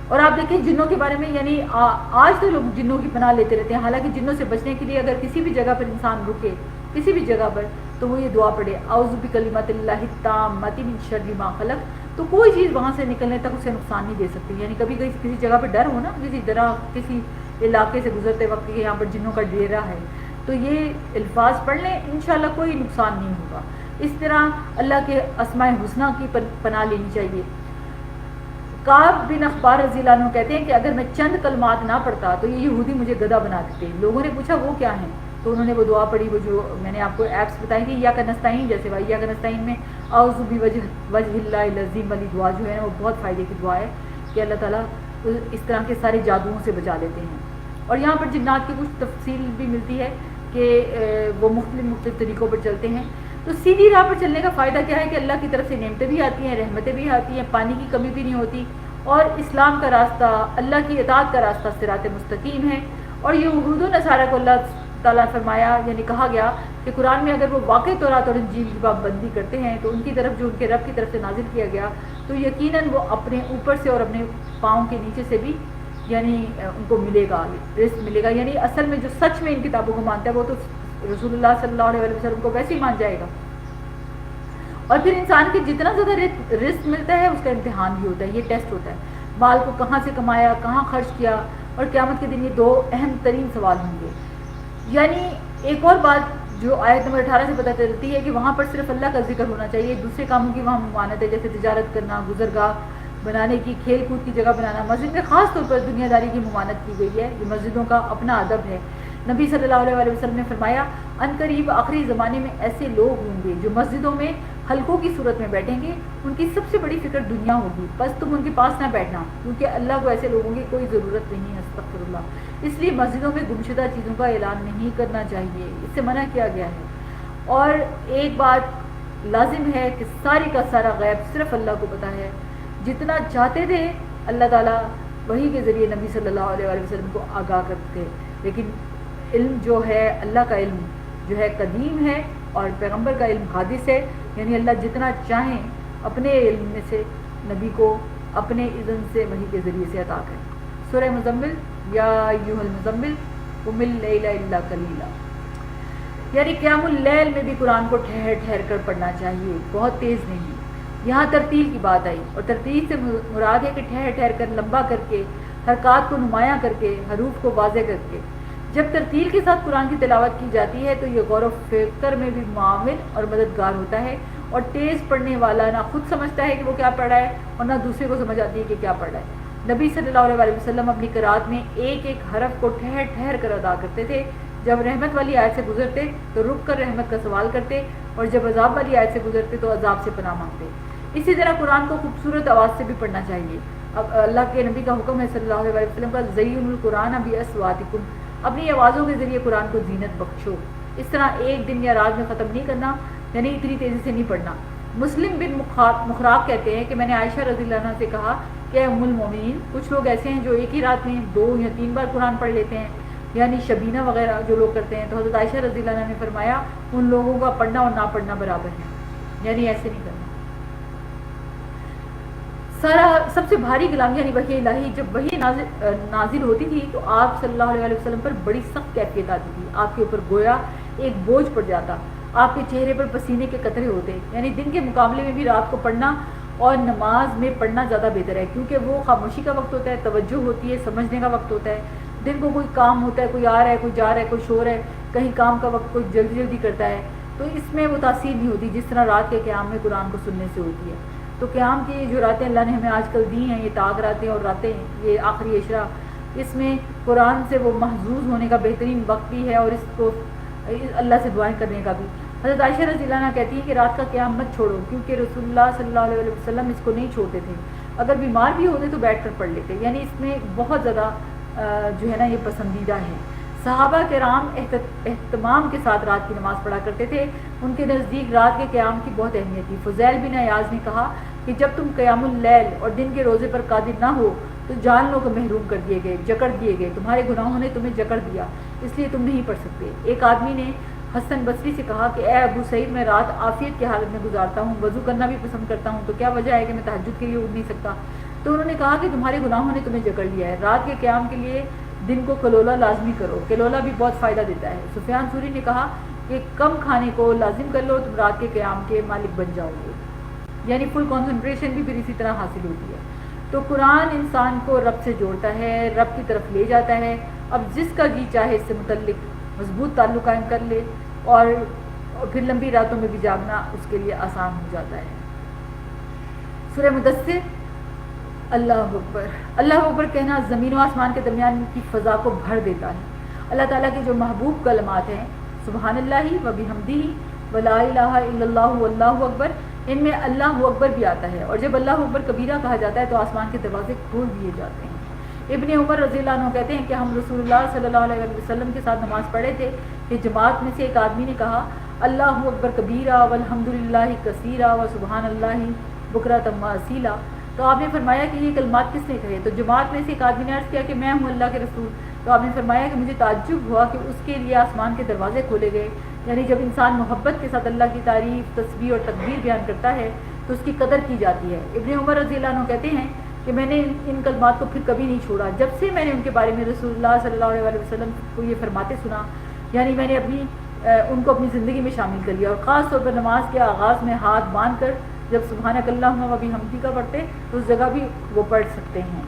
اور آپ دیکھیں جنوں کے بارے میں، یعنی آج تو لوگ جنوں کی پناہ لیتے رہتے ہیں، حالانکہ جنوں سے بچنے کے لیے اگر کسی بھی جگہ پر انسان رکے، کسی بھی جگہ پر، تو وہ یہ دعا پڑھے، اعوذ بکلمات اللہ التامۃ من شر ما خلق۔ تو کوئی چیز وہاں سے نکلنے تک اسے نقصان نہیں دے سکتی۔ یعنی کبھی کسی جگہ پہ ڈر ہو نا، کسی علاقے سے گزرتے وقت کہ یہاں پر جنوں کا ڈیرا ہے، تو یہ الفاظ پڑھ لیں، انشاءاللہ کوئی نقصان نہیں ہوگا۔ اس طرح اللہ کے اسماء حسنہ کی پناہ لینی چاہیے۔ کعب بن اخبار رضی اللہ عنہ کہتے ہیں کہ اگر میں چند کلمات نہ پڑھتا تو یہ یہودی مجھے گدھا بنا دیتے۔ لوگوں نے پوچھا وہ کیا ہیں، تو انہوں نے وہ دعا پڑھی، وہ جو میں نے آپ کو ایپس بتائی تھی، یا کنستعین، جیسے یا کنستعین میں اعوذ بوجہ اللہ العظیم والی دعا جو ہے وہ بہت فائدے کی دعا ہے کہ اللہ تعالیٰ اس طرح کے سارے جادوؤں سے بچا لیتے ہیں۔ اور یہاں پر جنات کی کچھ تفصیل بھی ملتی ہے کہ وہ مختلف طریقوں پر چلتے ہیں۔ تو سیدھی راہ پر چلنے کا فائدہ کیا ہے کہ اللہ کی طرف سے نعمتیں بھی آتی ہیں، رحمتیں بھی آتی ہیں، پانی کی کمی بھی نہیں ہوتی، اور اسلام کا راستہ، اللہ کی اطاعت کا راستہ صراط مستقیم ہے۔ اور یہ یہود و نصارہ کو اللہ تعالیٰ فرمایا، یعنی کہا گیا کہ قرآن میں اگر وہ واقعی تورات اور انجیل کی پابندی کرتے ہیں تو ان کی طرف جو ان کے رب کی طرف سے نازل کیا گیا، تو یقیناً وہ اپنے اوپر سے اور اپنے پاؤں کے نیچے سے بھی، یعنی ان کو ملے گا، رزق ملے گا۔ یعنی اصل میں جو سچ میں ان کتابوں کو مانتا ہے وہ تو رسول اللہ صلی اللہ علیہ وسلم کو ویسے ہی مان جائے گا۔ اور پھر انسان کے جتنا زیادہ رزق ملتا ہے اس کا امتحان بھی ہوتا ہے، یہ ٹیسٹ ہوتا ہے، مال کو کہاں سے کمایا، کہاں خرچ کیا، اور قیامت کے دن یہ دو اہم ترین سوال ہوں گے۔ یعنی ایک اور بات جو آیت نمبر 18 سے پتہ چلتی ہے کہ وہاں پر صرف اللہ کا ذکر ہونا چاہیے، دوسرے کاموں کی وہاں ممانعت ہے، جیسے تجارت کرنا، گزرگاہ بنانے کی، کھیل کود کی جگہ بنانا۔ مسجد میں خاص طور پر دنیا داری کی ممانعت کی گئی ہے، یہ مسجدوں کا اپنا ادب ہے۔ نبی صلی اللہ علیہ وسلم نے فرمایا عنقریب آخری زمانے میں ایسے لوگ ہوں گے جو مسجدوں میں حلقوں کی صورت میں بیٹھیں گے، ان کی سب سے بڑی فکر دنیا ہوگی، بس تم ان کے پاس نہ بیٹھنا، کیونکہ اللہ کو ایسے لوگوں کی کوئی ضرورت نہیں ہے، استغفر اللہ۔ اس لیے مسجدوں میں گمشدہ چیزوں کا اعلان نہیں کرنا چاہیے، اس سے منع کیا گیا ہے۔ اور ایک بات لازم ہے کہ ساری کا سارا غیب صرف اللہ کو پتہ ہے۔ جتنا چاہتے تھے اللہ تعالیٰ وحی کے ذریعے نبی صلی اللہ علیہ وسلم کو آگاہ کرتے، لیکن علم جو ہے، اللہ کا علم جو ہے قدیم ہے اور پیغمبر کا علم حادث ہے، یعنی اللہ جتنا چاہیں اپنے علم میں سے نبی کو اپنے اذن سے وحی کے ذریعے سے عطا کریں۔ سورہ مزمل، یا ایھا المزمل قم اللیل الا قلیلا، یعنی قیام اللیل میں بھی قرآن کو ٹھہر ٹھہر کر پڑھنا چاہیے، بہت تیز نہیں۔ یہاں ترتیل کی بات آئی، اور ترتیل سے مراد ہے کہ ٹھہر ٹھہر کر، لمبا کر کے، حرکات کو نمایاں کر کے، حروف کو واضح کر کے۔ جب ترتیل کے ساتھ قرآن کی تلاوت کی جاتی ہے تو یہ غور و فکر میں بھی معاون اور مددگار ہوتا ہے، اور تیز پڑھنے والا نہ خود سمجھتا ہے کہ وہ کیا پڑھ رہا ہے اور نہ دوسرے کو سمجھ آتی ہے کہ کیا پڑھ رہا ہے۔ نبی صلی اللہ علیہ وسلم اپنی قرات میں ایک ایک حرف کو ٹھہر ٹھہر کر ادا کرتے تھے۔ جب رحمت والی آیت سے گزرتے تو رک کر رحمت کا سوال کرتے، اور جب عذاب والی آیت سے گزرتے تو عذاب سے پناہ مانگتے۔ اسی طرح قرآن کو خوبصورت آواز سے بھی پڑھنا چاہیے۔ اب اللہ کے نبی کا حکم ہے صلی اللہ علیہ وسلم کا، زین القرآن باصواتکم، اپنی آوازوں کے ذریعے قرآن کو زینت بخشو۔ اس طرح ایک دن یا رات میں ختم نہیں کرنا، یعنی اتنی تیزی سے نہیں پڑھنا۔ مسلم بن مخراق کہتے ہیں کہ میں نے عائشہ رضی اللہ عنہ سے کہا کہ ام المومنین، کچھ لوگ ایسے ہیں جو ایک ہی رات میں 2 یا 3 بار قرآن پڑھ لیتے ہیں، یعنی شبینہ وغیرہ جو لوگ کرتے ہیں۔ تو حضرت عائشہ رضی اللہ عنہ نے فرمایا ان لوگوں کا پڑھنا اور نہ پڑھنا برابر ہے، یعنی ایسے نہیں کرنا۔ سب سے بھاری کلام یعنی وحی الہی، جب وحی نازل ہوتی تھی تو آپ صلی اللہ علیہ وسلم پر بڑی سخت کیفیت آتی تھی. آپ کے اوپر گویا ایک بوجھ پڑ جاتا، آپ کے چہرے پر پسینے کے قطرے ہوتے. یعنی دن کے مقابلے میں بھی رات کو پڑھنا اور نماز میں پڑھنا زیادہ بہتر ہے، کیونکہ وہ خاموشی کا وقت ہوتا ہے، توجہ ہوتی ہے، سمجھنے کا وقت ہوتا ہے. دن کو کوئی کام ہوتا ہے، کوئی آ رہا ہے، کوئی جا رہا ہے، کوئی شور ہے، کہیں کام کا وقت کوئی جلدی جلدی کرتا ہے، تو اس میں وہ تاثیر نہیں ہوتی جس طرح رات کے قیام میں قرآن کو سننے سے ہوتی ہے. تو قیام کی جو راتیں اللہ نے ہمیں آج کل دی ہیں، یہ طاق راتیں اور راتیں، یہ آخری عشرہ، اس میں قرآن سے وہ محظوظ ہونے کا بہترین وقت بھی ہے، اور اس کو اللہ سے دعائیں کرنے کا بھی. حضرت عائشہ رضی اللہ عنہ کہتی ہے کہ رات کا قیام مت چھوڑو، کیونکہ رسول اللہ صلی اللہ علیہ وسلم اس کو نہیں چھوڑتے تھے. اگر بیمار بھی ہوتے تو بیٹھ کر پڑھ لیتے. یعنی اس میں بہت زیادہ جو ہے نا یہ پسندیدہ ہے. صحابہ کرام اہتمام کے ساتھ رات کی نماز پڑھا کرتے تھے. ان کے نزدیک رات کے قیام کی بہت اہمیت تھی. فضیل بن عیاض نے کہا کہ جب تم قیام اللیل اور دن کے روزے پر قادر نہ ہو تو جانوں کو محروم کر دیے گئے، جکڑ دیے گئے. تمہارے گناہوں نے تمہیں جکڑ دیا، اس لیے تم نہیں پڑھ سکتے. ایک آدمی نے حسن بصری سے کہا کہ اے ابو سعید، میں رات عافیت کی حالت میں گزارتا ہوں، وضو کرنا بھی پسند کرتا ہوں، تو کیا وجہ ہے کہ میں تہجد کے لیے اٹھ نہیں سکتا؟ تو انہوں نے کہا کہ تمہارے گناہوں نے تمہیں جکڑ لیا ہے. رات کے قیام کے لیے دن کو کلولہ لازمی کرو. کلولہ بھی بہت فائدہ دیتا ہے. سفیان ثوری نے کہا کہ کم کھانے کو لازم کر لو، تم رات کے قیام کے مالک بن جاؤ گے. یعنی فل کنسنٹریشن بھی پھر اسی طرح حاصل ہوتی ہے. تو قرآن انسان کو رب سے جوڑتا ہے، رب کی طرف لے جاتا ہے. اب جس کا جی چاہے اس سے متعلق مضبوط تعلق قائم کر لے، اور پھر لمبی راتوں میں بھی جاگنا اس کے لیے آسان ہو جاتا ہے. سورہ مدثر. اللہ اکبر. اللہ اکبر کہنا زمین و آسمان کے درمیان کی فضا کو بھر دیتا ہے. اللہ تعالیٰ کے جو محبوب کلمات ہیں، سبحان اللہ و بحمدہ ولا الہ الا اللہ واللہ اکبر، ان میں اللہ اکبر بھی آتا ہے. اور جب اللہ اکبر کبیرہ کہا جاتا ہے تو آسمان کے دروازے کھول دیے جاتے ہیں. ابن عمر رضی اللہ عنہ کہتے ہیں کہ ہم رسول اللہ صلی اللہ علیہ وسلم کے ساتھ نماز پڑھے تھے کہ جماعت میں سے ایک آدمی نے کہا اللہ اکبر کبیرہ والحمد للہ کثیرہ و سبحان اللہ بکرۃ و اصیلا. تو آپ نے فرمایا کہ یہ کلمات کس نے کہے؟ تو جماعت میں سے ایک آدمی نے عرض کیا کہ میں ہوں اللہ کے رسول. تو آپ نے فرمایا کہ مجھے تعجب ہوا کہ اس کے لیے آسمان کے دروازے کھولے گئے. یعنی جب انسان محبت کے ساتھ اللہ کی تعریف، تسبیح اور تکبیر بیان کرتا ہے تو اس کی قدر کی جاتی ہے. ابن عمر رضی اللہ عنہ کہتے ہیں کہ میں نے ان کلمات کو پھر کبھی نہیں چھوڑا جب سے میں نے ان کے بارے میں رسول اللہ صلی اللہ علیہ وسلم کو یہ فرماتے سنا. یعنی میں نے ان کو اپنی زندگی میں شامل کر لیا. اور خاص طور پر نماز کے آغاز میں ہاتھ باندھ کر جب سبحانک اللہم و بحمدک کا پڑھتے تو اس جگہ بھی وہ پڑھ سکتے ہیں.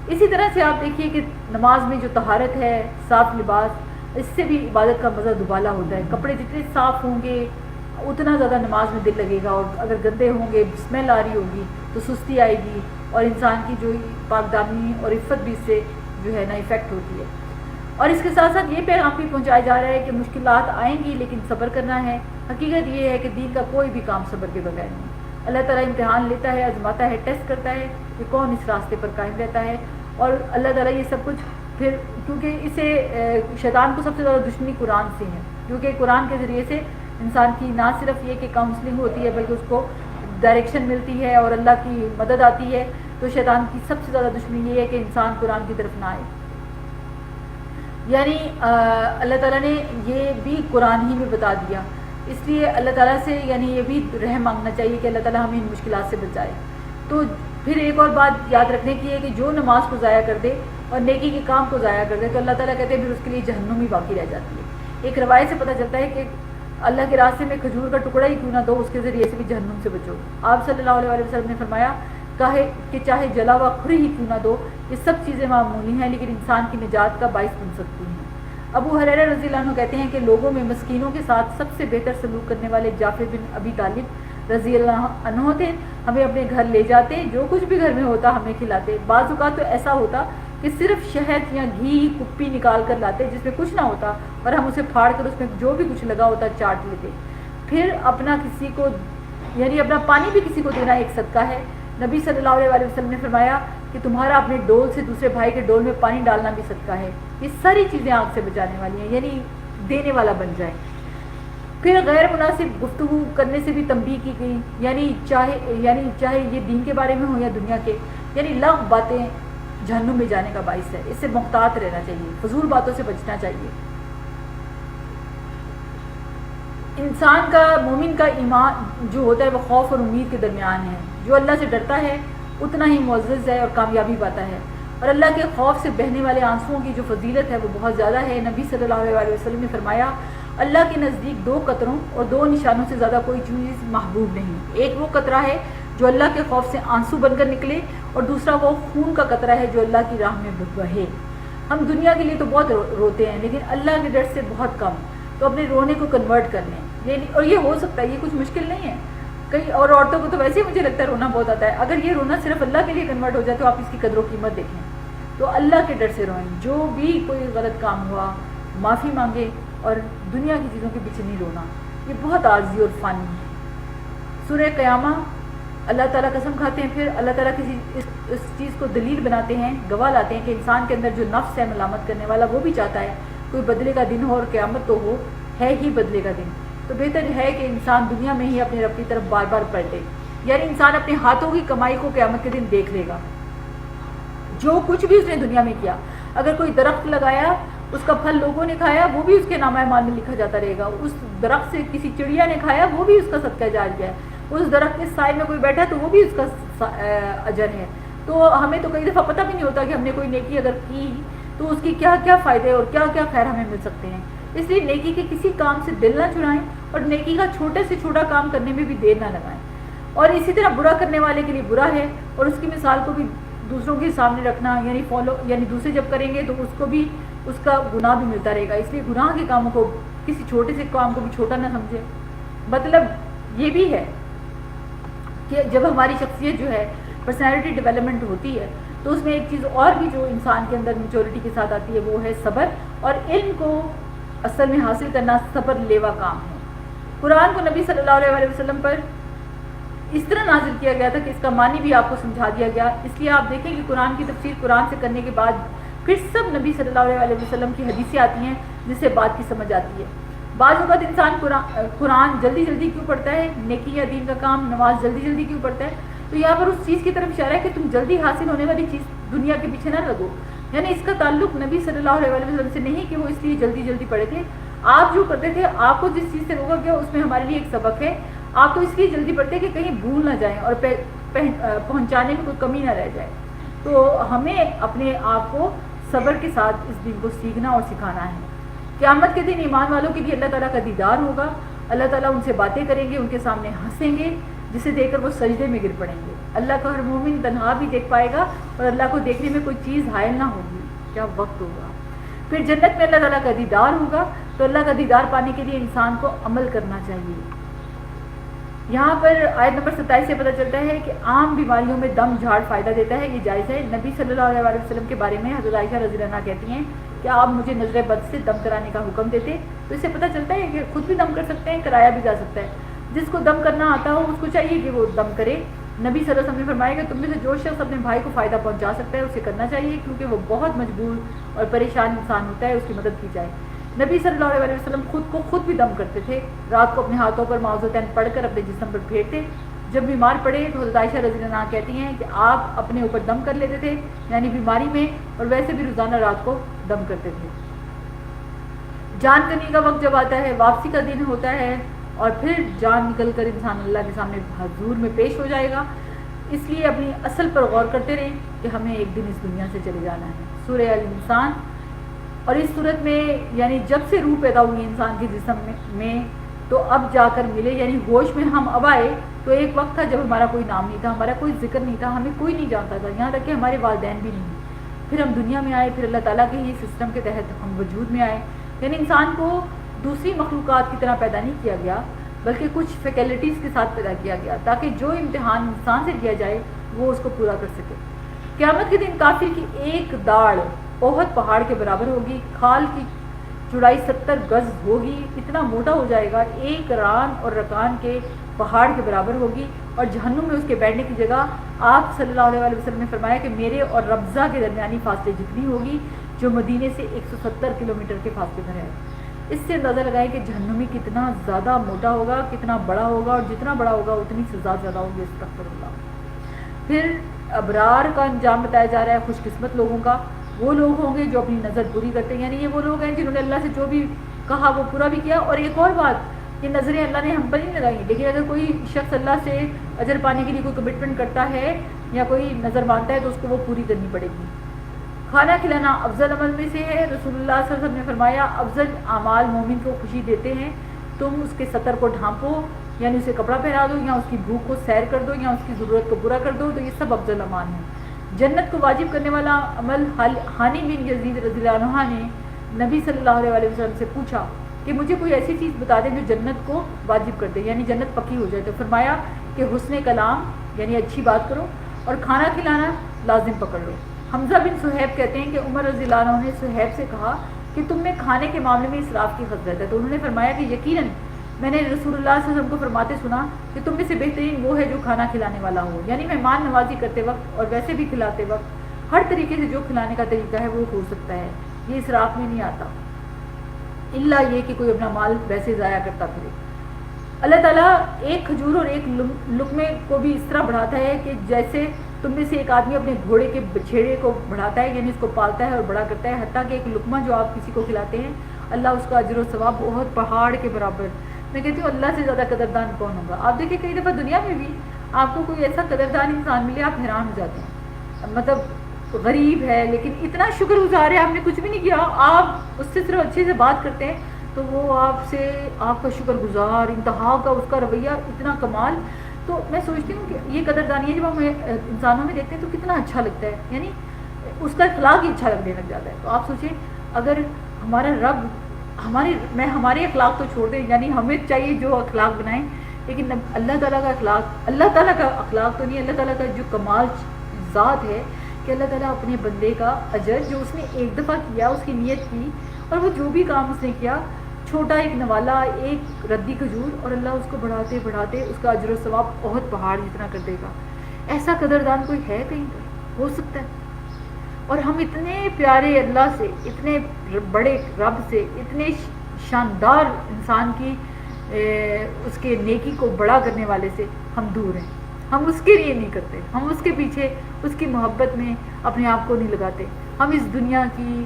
اسی طرح سے آپ دیکھیے کہ نماز میں جو طہارت ہے، صاف لباس، اس سے بھی عبادت کا مزہ دوبالا ہوتا ہے. کپڑے جتنے صاف ہوں گے اتنا زیادہ نماز میں دل لگے گا، اور اگر گندے ہوں گے، اسمیل آ رہی ہوگی تو سستی آئے گی، اور انسان کی جو پاک دامنی اور عفت بھی اس سے جو ہے نا افیکٹ ہوتی ہے. اور اس کے ساتھ ساتھ یہ پیغام بھی پہنچایا جا رہا ہے کہ مشکلات آئیں گی لیکن صبر کرنا ہے. حقیقت یہ ہے کہ دین کا کوئی بھی کام صبر کے بغیر نہیں. اللہ تعالیٰ امتحان لیتا ہے، آزماتا ہے، ٹیسٹ کرتا ہے کہ کون اس راستے پر قائم رہتا ہے. اور اللہ تعالیٰ یہ سب کچھ پھر، کیونکہ اسے شیطان کو سب سے زیادہ دشمنی قرآن سے ہے، کیونکہ قرآن کے ذریعے سے انسان کی نہ صرف یہ کہ کاؤنسلنگ ہوتی ہے بلکہ اس کو ڈائریکشن ملتی ہے اور اللہ کی مدد آتی ہے. تو شیطان کی سب سے زیادہ دشمنی یہ ہے کہ انسان قرآن کی طرف نہ آئے. یعنی اللہ تعالیٰ نے یہ بھی قرآن ہی میں بتا دیا. اس لیے اللہ تعالیٰ سے یعنی یہ بھی رحم مانگنا چاہیے کہ اللہ تعالیٰ ہمیں ان مشکلات سے بچائے. تو پھر ایک اور بات یاد رکھنے کی ہے کہ جو نماز کو ضائع کر دے اور نیکی کے کام کو ضائع کر دے تو اللہ تعالیٰ کہتے ہیں پھر اس کے لیے جہنم ہی باقی رہ جاتی ہے. ایک روایت سے پتہ چلتا ہے کہ اللہ کے راستے میں کھجور کا ٹکڑا ہی کیوں نہ دو، اس کے ذریعے سے بھی جہنم سے بچو. آپ صلی اللہ علیہ وسلم نے فرمایا کہ چاہے جلا ہوا کھری ہی کیوں نہ دو، یہ سب چیزیں معمولی ہیں لیکن انسان کی نجات کا باعث بن سکتی ہیں. ابو ہریرہ رضی اللہ عنہ کہتے ہیں کہ لوگوں میں مسکینوں کے ساتھ سب سے بہتر سلوک کرنے والے جعفر بن ابی طالب رضی اللہ عنہ تھے. ہمیں اپنے گھر لے جاتے، جو کچھ بھی گھر میں ہوتا ہمیں کھلاتے. بعض اوقات تو ایسا ہوتا کہ صرف شہد یا گھی ہی کپی نکال کر لاتے جس میں کچھ نہ ہوتا، اور ہم اسے پھاڑ کر اس میں جو بھی کچھ لگا ہوتا چاٹ لیتے. پھر اپنا کسی کو یعنی اپنا پانی بھی کسی کو دینا ایک صدقہ ہے. نبی صلی اللہ علیہ وسلم نے فرمایا کہ تمہارا اپنے ڈول سے دوسرے بھائی کے ڈول میں پانی ڈالنا بھی صدقہ ہے. یہ ساری چیزیں آگ سے بچانے والی ہیں، یعنی دینے والا بن جائے. پھر غیر مناسب گفتگو کرنے سے بھی تنبیہ کی گئی، یعنی چاہے یہ دین کے بارے میں ہو یا دنیا کے، یعنی لغو باتیں جہنم میں جانے کا باعث ہے. اس سے محتاط رہنا چاہیے، فضول باتوں سے بچنا چاہیے. انسان کا، مومن کا ایمان جو ہوتا ہے وہ خوف اور امید کے درمیان ہے. جو اللہ سے ڈرتا ہے اتنا ہی معزز ہے اور کامیابی پاتا ہے. اور اللہ کے خوف سے بہنے والے آنسوؤں کی جو فضیلت ہے وہ بہت زیادہ ہے. نبی صلی اللہ علیہ وسلم نے فرمایا اللہ کے نزدیک 2 قطروں اور 2 نشانوں سے زیادہ کوئی چیز محبوب نہیں. ایک وہ قطرہ ہے جو اللہ کے خوف سے آنسو بن کر نکلے، اور دوسرا وہ خون کا قطرہ ہے جو اللہ کی راہ میں بہے. ہم دنیا کے لیے تو بہت روتے ہیں لیکن اللہ کے ڈر سے بہت کم. تو اپنے رونے کو کنورٹ کر لیں. اور یہ ہو سکتا ہے، یہ کچھ مشکل نہیں ہے. کئی اور عورتوں کو تو ویسے ہی مجھے لگتا ہے رونا بہت آتا ہے. اگر یہ رونا صرف اللہ کے لیے کنورٹ ہو جائے تو آپ اس کی قدر و قیمت دیکھیں. تو اللہ کے ڈر سے روئیں. جو بھی کوئی غلط کام ہوا معافی مانگے، اور دنیا کی چیزوں کے پیچھے نہیں رونا. یہ بہت عارضی اور فانی ہے. سورہ قیامہ اللہ تعالیٰ قسم کھاتے ہیں، پھر اللہ تعالیٰ کسی اس چیز کو دلیل بناتے ہیں، گواہ لاتے ہیں کہ انسان کے اندر جو نفس ہے ملامت کرنے والا وہ بھی چاہتا ہے کوئی بدلے کا دن ہو، اور قیامت تو ہو ہے ہی بدلے کا دن. تو بہتر ہے کہ انسان دنیا میں ہی اپنے رب کی طرف بار بار پلٹے. یعنی انسان اپنے ہاتھوں کی کمائی کو قیامت کے دن دیکھ لے گا. جو کچھ بھی اس نے دنیا میں کیا، اگر کوئی درخت لگایا اس کا پھل لوگوں نے کھایا وہ بھی اس کے نامہ اعمال میں لکھا جاتا رہے گا. اس درخت سے کسی چڑیا نے کھایا وہ بھی اس کا صدقہ جاریہ ہے. اس درخت کے سائے میں کوئی بیٹھا تو وہ بھی اس کا اجر ہے. تو ہمیں تو کئی دفعہ پتہ بھی نہیں ہوتا کہ ہم نے کوئی نیکی اگر کی تو اس کی کیا کیا فائدے اور کیا کیا خیر ہمیں مل سکتے ہیں. اس لیے نیکی کے کسی کام سے دل نہ چھڑائیں، اور نیکی کا چھوٹے سے چھوٹا کام کرنے میں بھی دیر نہ لگائیں. اور اسی طرح برا کرنے والے کے لیے برا ہے، اور اس کی مثال کو بھی دوسروں کے سامنے رکھنا، یعنی دوسرے جب کریں گے تو اس کو بھی اس کا گناہ بھی ملتا رہے گا. اس لیے گناہ کے کاموں کو، کسی چھوٹے سے کام کو بھی چھوٹا نہ سمجھے. مطلب یہ بھی ہے کہ جب ہماری شخصیت جو ہے پرسنالٹی ڈیولپمنٹ ہوتی ہے تو اس میں ایک چیز اور بھی جو انسان کے اندر میچورٹی کے ساتھ آتی ہے وہ ہے صبر. اور علم کو اصل میں حاصل کرنا صبر لیوا کام ہے. قرآن کو نبی صلی اللہ علیہ وسلم پر اس طرح نازل کیا گیا تھا کہ اس کا معنی بھی آپ کو سمجھا دیا گیا. اس لیے آپ دیکھیں کہ قرآن کی تفسیر قرآن سے کرنے کے بعد پھر سب نبی صلی اللہ علیہ وسلم کی حدیثیں آتی ہیں جس سے بات کی سمجھ آتی ہے. بعض اوقات انسان قرآن جلدی جلدی کیوں پڑھتا ہے، نیکی یا دین کا کام نماز جلدی جلدی کیوں پڑھتا ہے، تو یہاں پر اس چیز کی طرف اشارہ ہے کہ تم جلدی حاصل ہونے والی چیز دنیا کے پیچھے نہ لگو. یعنی اس کا تعلق نبی صلی اللہ علیہ وسلم سے نہیں کہ وہ اس لیے جلدی جلدی پڑھے تھے. آپ جو کرتے تھے، آپ کو جس چیز سے روکا گیا اس میں ہمارے لیے ایک سبق ہے. آپ تو اس لیے جلدی پڑھتے کہ کہیں بھول نہ جائیں اور پہنچانے میں کوئی کمی نہ رہ جائے. تو ہمیں اپنے آپ کو صبر کے ساتھ اس دین کو سیکھنا اور سکھانا ہے. قیامت کے دن ایمان والوں کے لیے اللہ تعالیٰ کا دیدار ہوگا. اللہ تعالیٰ ان سے باتیں کریں گے، ان کے سامنے ہنسیں گے، جسے دیکھ کر وہ سجدے میں گر پڑیں گے. اللہ کا ہر مومن تنہا بھی دیکھ پائے گا اور اللہ کو دیکھنے میں کوئی چیز حائل نہ ہوگی. کیا وقت ہوگا. پھر جنت میں اللہ تعالیٰ کا دیدار ہوگا. تو اللہ کا دیدار پانے کے لیے انسان کو عمل کرنا چاہیے. یہاں پر آیت نمبر 27 سے پتہ چلتا ہے کہ عام بیماریوں میں دم جھاڑ فائدہ دیتا ہے، یہ جائز ہے. نبی صلی اللہ علیہ وسلم کے بارے میں حضرت عائشہ رضی اللہ عنہا کہتی ہیں کہ آپ مجھے نظر بد سے دم کرانے کا حکم دیتے. تو اس سے پتہ چلتا ہے کہ خود بھی دم کر سکتے ہیں، کرایا بھی جا سکتا ہے. جس کو دم کرنا آتا ہو اس کو چاہیے کہ وہ دم کرے. نبی صلی اللہ علیہ وسلم نے فرمایا کہ تم میں سے جو شخص اپنے بھائی کو فائدہ پہنچا سکتا ہے اسے کرنا چاہیے، کیونکہ وہ بہت مجبور اور پریشان انسان ہوتا ہے، اس کی مدد کی جائے. نبی صلی اللہ علیہ وسلم خود بھی دم کرتے تھے. رات کو اپنے ہاتھوں پر معوذتین پڑھ کر اپنے جسم پر پھیرتے. جب بیمار پڑے تو حضرت عائشہ رضی اللہ عنہا کہتی ہیں کہ آپ اپنے اوپر دم کر لیتے تھے، یعنی بیماری میں، اور ویسے بھی روزانہ رات کو دم کرتے تھے. جان کرنے کا وقت جب آتا ہے، واپسی کا دن ہوتا ہے، اور پھر جان نکل کر انسان اللہ کے سامنے حضور میں پیش ہو جائے گا. اس لیے اپنی اصل پر غور کرتے رہیں کہ ہمیں ایک دن اس دنیا سے چلے جانا ہے. سورہ الانسان. اور اس صورت میں یعنی جب سے روح پیدا ہوئی انسان کے جسم میں تو اب جا کر ملے، یعنی ہوش میں ہم اب آئے تو ایک وقت تھا جب ہمارا کوئی نام نہیں تھا، ہمارا کوئی ذکر نہیں تھا، ہمیں کوئی نہیں جانتا تھا، یہاں تک کہ ہمارے والدین بھی نہیں. پھر ہم دنیا میں آئے، پھر اللہ تعالیٰ کے ہی سسٹم کے تحت ہم وجود میں آئے. یعنی انسان کو دوسری مخلوقات کی طرح پیدا نہیں کیا گیا، بلکہ کچھ فیکلٹیز کے ساتھ پیدا کیا گیا تاکہ جو امتحان انسان سے لیا جائے وہ اس کو پورا کر سکے. قیامت کے دن کافر کی ایک داڑھ احد پہاڑ کے برابر ہوگی. کھال کی چوڑائی 70 گز ہوگی. اتنا موٹا ہو جائے گا، ایک ران اور رکان کے پہاڑ کے برابر ہوگی. اور جہنم میں اس کے بیٹھنے کی جگہ آپ صلی اللہ علیہ وسلم نے فرمایا کہ میرے اور ربضہ کے درمیانی فاصلے جتنی ہوگی جو مدینے سے 170 کلومیٹر کے فاصلے پر ہے. اس سے اندازہ لگائیں کہ جہنمی کتنا زیادہ موٹا ہوگا، کتنا بڑا ہوگا، اور جتنا بڑا ہوگا اتنی سزا زیادہ ہوگی. استغفر اللہ. پھر ابرار کا انجام بتایا جا رہا ہے، خوش قسمت لوگوں کا. وہ لوگ ہوں گے جو اپنی نظر پوری کرتے ہیں، یعنی یہ وہ لوگ ہیں جنہوں نے اللہ سے جو بھی کہا وہ پورا بھی کیا. اور ایک اور بات، یہ نظریں اللہ نے ہم پر نہیں لگائی، لیکن اگر کوئی شخص اللہ سے اجر پانے کے لیے کوئی کمٹمنٹ کرتا ہے یا کوئی نظر مانتا ہے تو اس کو وہ پوری کرنی پڑے گی۔ کھانا کھلانا افضل عمل میں سے ہے۔ رسول اللہ صلی اللہ علیہ وسلم نے فرمایا افضل اعمال مومن کو خوشی دیتے ہیں، تم اس کے سطر کو ڈھانپو یعنی اسے کپڑا پہنا دو، یا اس کی بھوک کو سیر کر دو، یا اس کی ضرورت کو پورا کر دو، تو یہ سب افضل اعمال ہیں۔ جنت کو واجب کرنے والا عمل، ہانی بن یزید رضی اللہ عنہ نے نبی صلی اللہ علیہ وسلم سے پوچھا کہ مجھے کوئی ایسی چیز بتا دیں جو جنت کو واجب کر دے یعنی جنت پکی ہو جائے، تو فرمایا کہ حسن کلام یعنی اچھی بات کرو، اور کھانا کھلانا لازم پکڑ لو۔ حمزہ بن صہیب کہتے ہیں کہ عمر رضی اللہ عنہ نے صہیب سے کہا کہ تم میں کھانے کے معاملے میں اسراف کی خصلت ہے، تو انہوں نے فرمایا کہ یقیناً میں نے رسول اللہ صلی اللہ علیہ وسلم کو فرماتے سنا کہ تم میں سے بہترین وہ ہے جو کھانا کھلانے والا ہو، یعنی مہمان نوازی کرتے وقت اور ویسے بھی کھلاتے وقت ہر طریقے سے جو کھلانے کا طریقہ ہے وہ ہو سکتا ہے، یہ اسراف میں نہیں آتا، الا یہ کہ کوئی اپنا مال ویسے ضائع کرتا پھرے۔ اللہ تعالیٰ ایک کھجور اور ایک لقمے کو بھی اس طرح بڑھاتا ہے کہ جیسے تم میں سے ایک آدمی اپنے گھوڑے کے بچھیڑے کو بڑھاتا ہے یعنی اس کو پالتا ہے اور بڑا کرتا ہے، حتیٰ کہ ایک لقمہ جو آپ کسی کو کھلاتے ہیں اللہ اس کا اجر و ثواب بہت پہاڑ کے برابر۔ میں کہتی ہوں اللہ سے زیادہ قدردان کون ہوگا؟ آپ دیکھیں کئی دفعہ دنیا میں بھی آپ کو کوئی ایسا قدردان انسان ملے آپ حیران ہو جاتے ہیں، مطلب غریب ہے لیکن اتنا شکر گزار ہے، آپ نے کچھ بھی نہیں کیا، آپ اس سے صرف اچھے سے بات کرتے ہیں تو وہ آپ سے آپ کا شکر گزار، انتہا کا اس کا رویہ اتنا کمال۔ تو میں سوچتی ہوں کہ یہ قدردانی ہے جب ہم انسانوں میں دیکھتے ہیں تو کتنا اچھا لگتا ہے، یعنی اس کا اخلاق ہی اچھا لگنے لگ جاتا ہے۔ تو آپ سوچیں اگر ہمارا رب ہمارے اخلاق تو چھوڑ دیں، یعنی ہمیں چاہیے جو اخلاق بنائیں، لیکن اللہ تعالیٰ کا اخلاق تو نہیں، اللہ تعالیٰ کا جو کمال ذات ہے کہ اللہ تعالیٰ اپنے بندے کا اجر جو اس نے ایک دفعہ کیا، اس کی نیت کی اور وہ جو بھی کام اس نے کیا، چھوٹا ایک نوالا، ایک ردی کھجور، اور اللہ اس کو بڑھاتے بڑھاتے اس کا اجر و ثواب بہت پہاڑ جتنا کر دے گا۔ ایسا قدردان کوئی ہے کہیں پر؟ ہو سکتا ہے؟ اور ہم اتنے پیارے اللہ سے، اتنے بڑے رب سے، اتنے شاندار انسان کی اس کے نیکی کو بڑا کرنے والے سے ہم دور ہیں، ہم اس کے لیے نہیں کرتے، ہم اس کے پیچھے اس کی محبت میں اپنے آپ کو نہیں لگاتے، ہم اس دنیا کی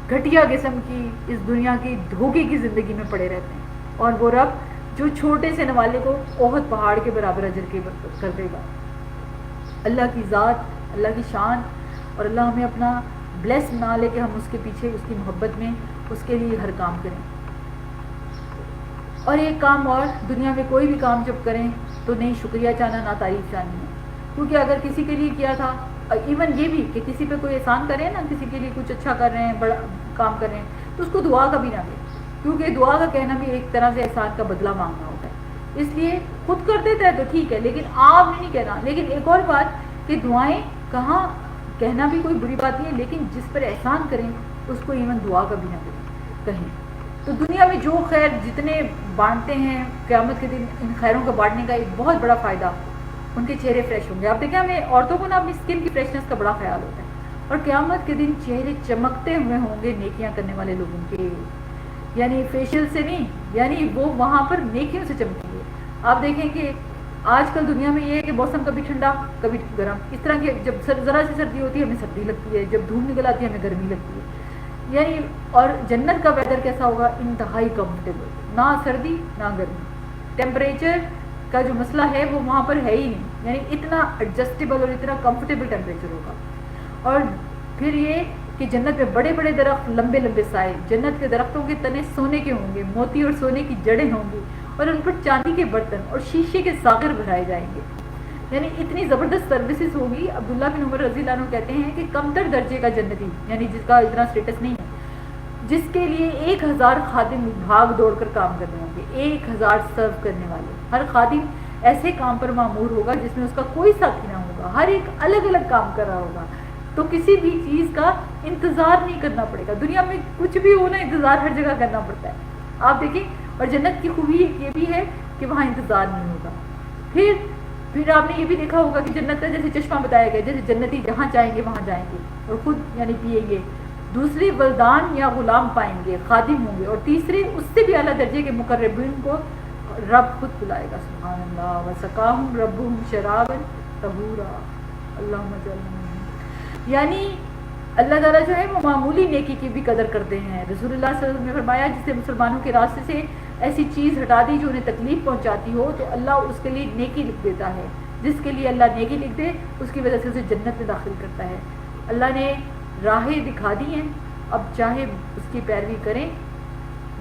گھٹیا قسم کی، اس دنیا کی دھوکے کی زندگی میں پڑے رہتے ہیں، اور وہ رب جو چھوٹے سے نوالے کو بہت پہاڑ کے برابر اجر کے کر دے گا۔ اللہ کی ذات، اللہ کی شان، اور اللہ ہمیں اپنا بلیس بنا لے کہ ہم اس کے پیچھے اس کی محبت میں اس کے لیے ہر کام کریں۔ اور ایک کام اور، دنیا میں کوئی بھی کام جب کریں تو نہیں شکریہ چاہنا نہ تعریف چاہنی ہے، کیونکہ اگر کسی کے لیے کیا تھا، ایون یہ بھی کہ کسی پہ کوئی احسان کرے نا، کسی کے لیے کچھ اچھا کر رہے ہیں، بڑا کام کر رہے ہیں، تو اس کو دعا کا بھی نہ دیں، کیونکہ دعا کا کہنا بھی ایک طرح سے احسان کا بدلہ مانگنا ہوتا ہے، اس لیے خود کر دیتا ہے تو ٹھیک ہے لیکن آپ نہیں کہنا۔ لیکن ایک اور بات کہ دعائیں کہاں کہنا بھی کوئی بری بات نہیں ہے، لیکن جس پر احسان کریں اس کو ایون دعا کا بھی نہ کہیں۔ تو دنیا میں جو خیر جتنے بانٹتے ہیں، قیامت کے دن ان خیروں کا بانٹنے کا ایک بہت بڑا فائدہ، ان کے چہرے فریش ہوں گے۔ آپ دیکھیں ہمیں عورتوں کو نا اپنی اسکن کی فریشنس کا بڑا خیال ہوتا ہے، اور قیامت کے دن چہرے چمکتے ہوئے ہوں گے نیکیاں کرنے والے لوگوں کے، یعنی فیشیل سے نہیں، یعنی وہ وہاں پر نیکیوں سے چمکیں گے۔ آپ دیکھیں کہ آج کل دنیا میں یہ ہے کہ موسم کبھی ٹھنڈا کبھی گرم، اس طرح کی جب ذرا سی سردی ہوتی ہے ہمیں سردی لگتی ہے، جب دھوپ نکل آتی ہے ہمیں گرمی لگتی ہے، یعنی اور جنت کا ویدر کیسا ہوگا؟ انتہائی کمفرٹیبل، نہ سردی نہ گرمی، ٹیمپریچر کا جو مسئلہ ہے وہ وہاں پر ہے ہی نہیں، یعنی اتنا ایڈجسٹیبل اور اتنا کمفرٹیبل ٹیمپریچر ہوگا۔ اور پھر یہ کہ جنت میں بڑے بڑے درخت، لمبے لمبے سائے، جنت کے درختوں کے تنے سونے کے ہوں گے، موتی اور سونے کی جڑیں ہوں گی، اور ان پر چاندی کے برتن اور شیشے کے ساغر بھرائے جائیں گے، یعنی اتنی زبردست سروسز ہوگی۔ عبداللہ بن عمر رضی اللہ عنہ کہتے ہیں کہ کمتر درجے کا جنتی، یعنی جس کا اتنا اسٹیٹس نہیں ہے، جس کے لیے 1000 خادم بھاگ دوڑ کر کام کرنے ہوں گے، 1000 سرو کرنے والے، ہر خادم ایسے کام پر معمور ہوگا جس میں اس کا کوئی ساتھی نہ ہوگا، ہر ایک الگ الگ کام کر رہا ہوگا، تو کسی بھی چیز کا انتظار نہیں کرنا پڑے گا۔ دنیا میں کچھ بھی ہو نا، انتظار ہر جگہ کرنا پڑتا ہے، آپ دیکھیں۔ اور جنت کی خوبی یہ بھی ہے کہ وہاں انتظار نہیں ہوگا۔ پھر آپ نے یہ بھی دیکھا ہوگا کہ جنت کا جیسے چشمہ بتایا گیا، جیسے جنتی جہاں چاہیں گے وہاں جائیں گے اور خود یعنی پیئیں گے، دوسرے ولدان یا غلام پائیں گے، خادم ہوں گے، اور تیسرے اس سے بھی اعلیٰ درجے کے مقربین کو رب خود بلائے گا، سبحان اللہ، وسقاہم ربہم شرابا طہورا، اللہم اجعلنا منہم۔ یعنی اللہ تعالیٰ جو ہے وہ معمولی نیکی کی بھی قدر کرتے ہیں۔ رسول اللہ صلی اللہ علیہ وسلم نے فرمایا جسے مسلمانوں کے راستے سے ایسی چیز ہٹا دی جو انہیں تکلیف پہنچاتی ہو تو اللہ اس کے لیے نیکی لکھ دیتا ہے، جس کے لیے اللہ نیکی لکھ دے اس کی وجہ سے اسے جنت میں داخل کرتا ہے۔ اللہ نے راہیں دکھا دی ہیں، اب چاہے اس کی پیروی کریں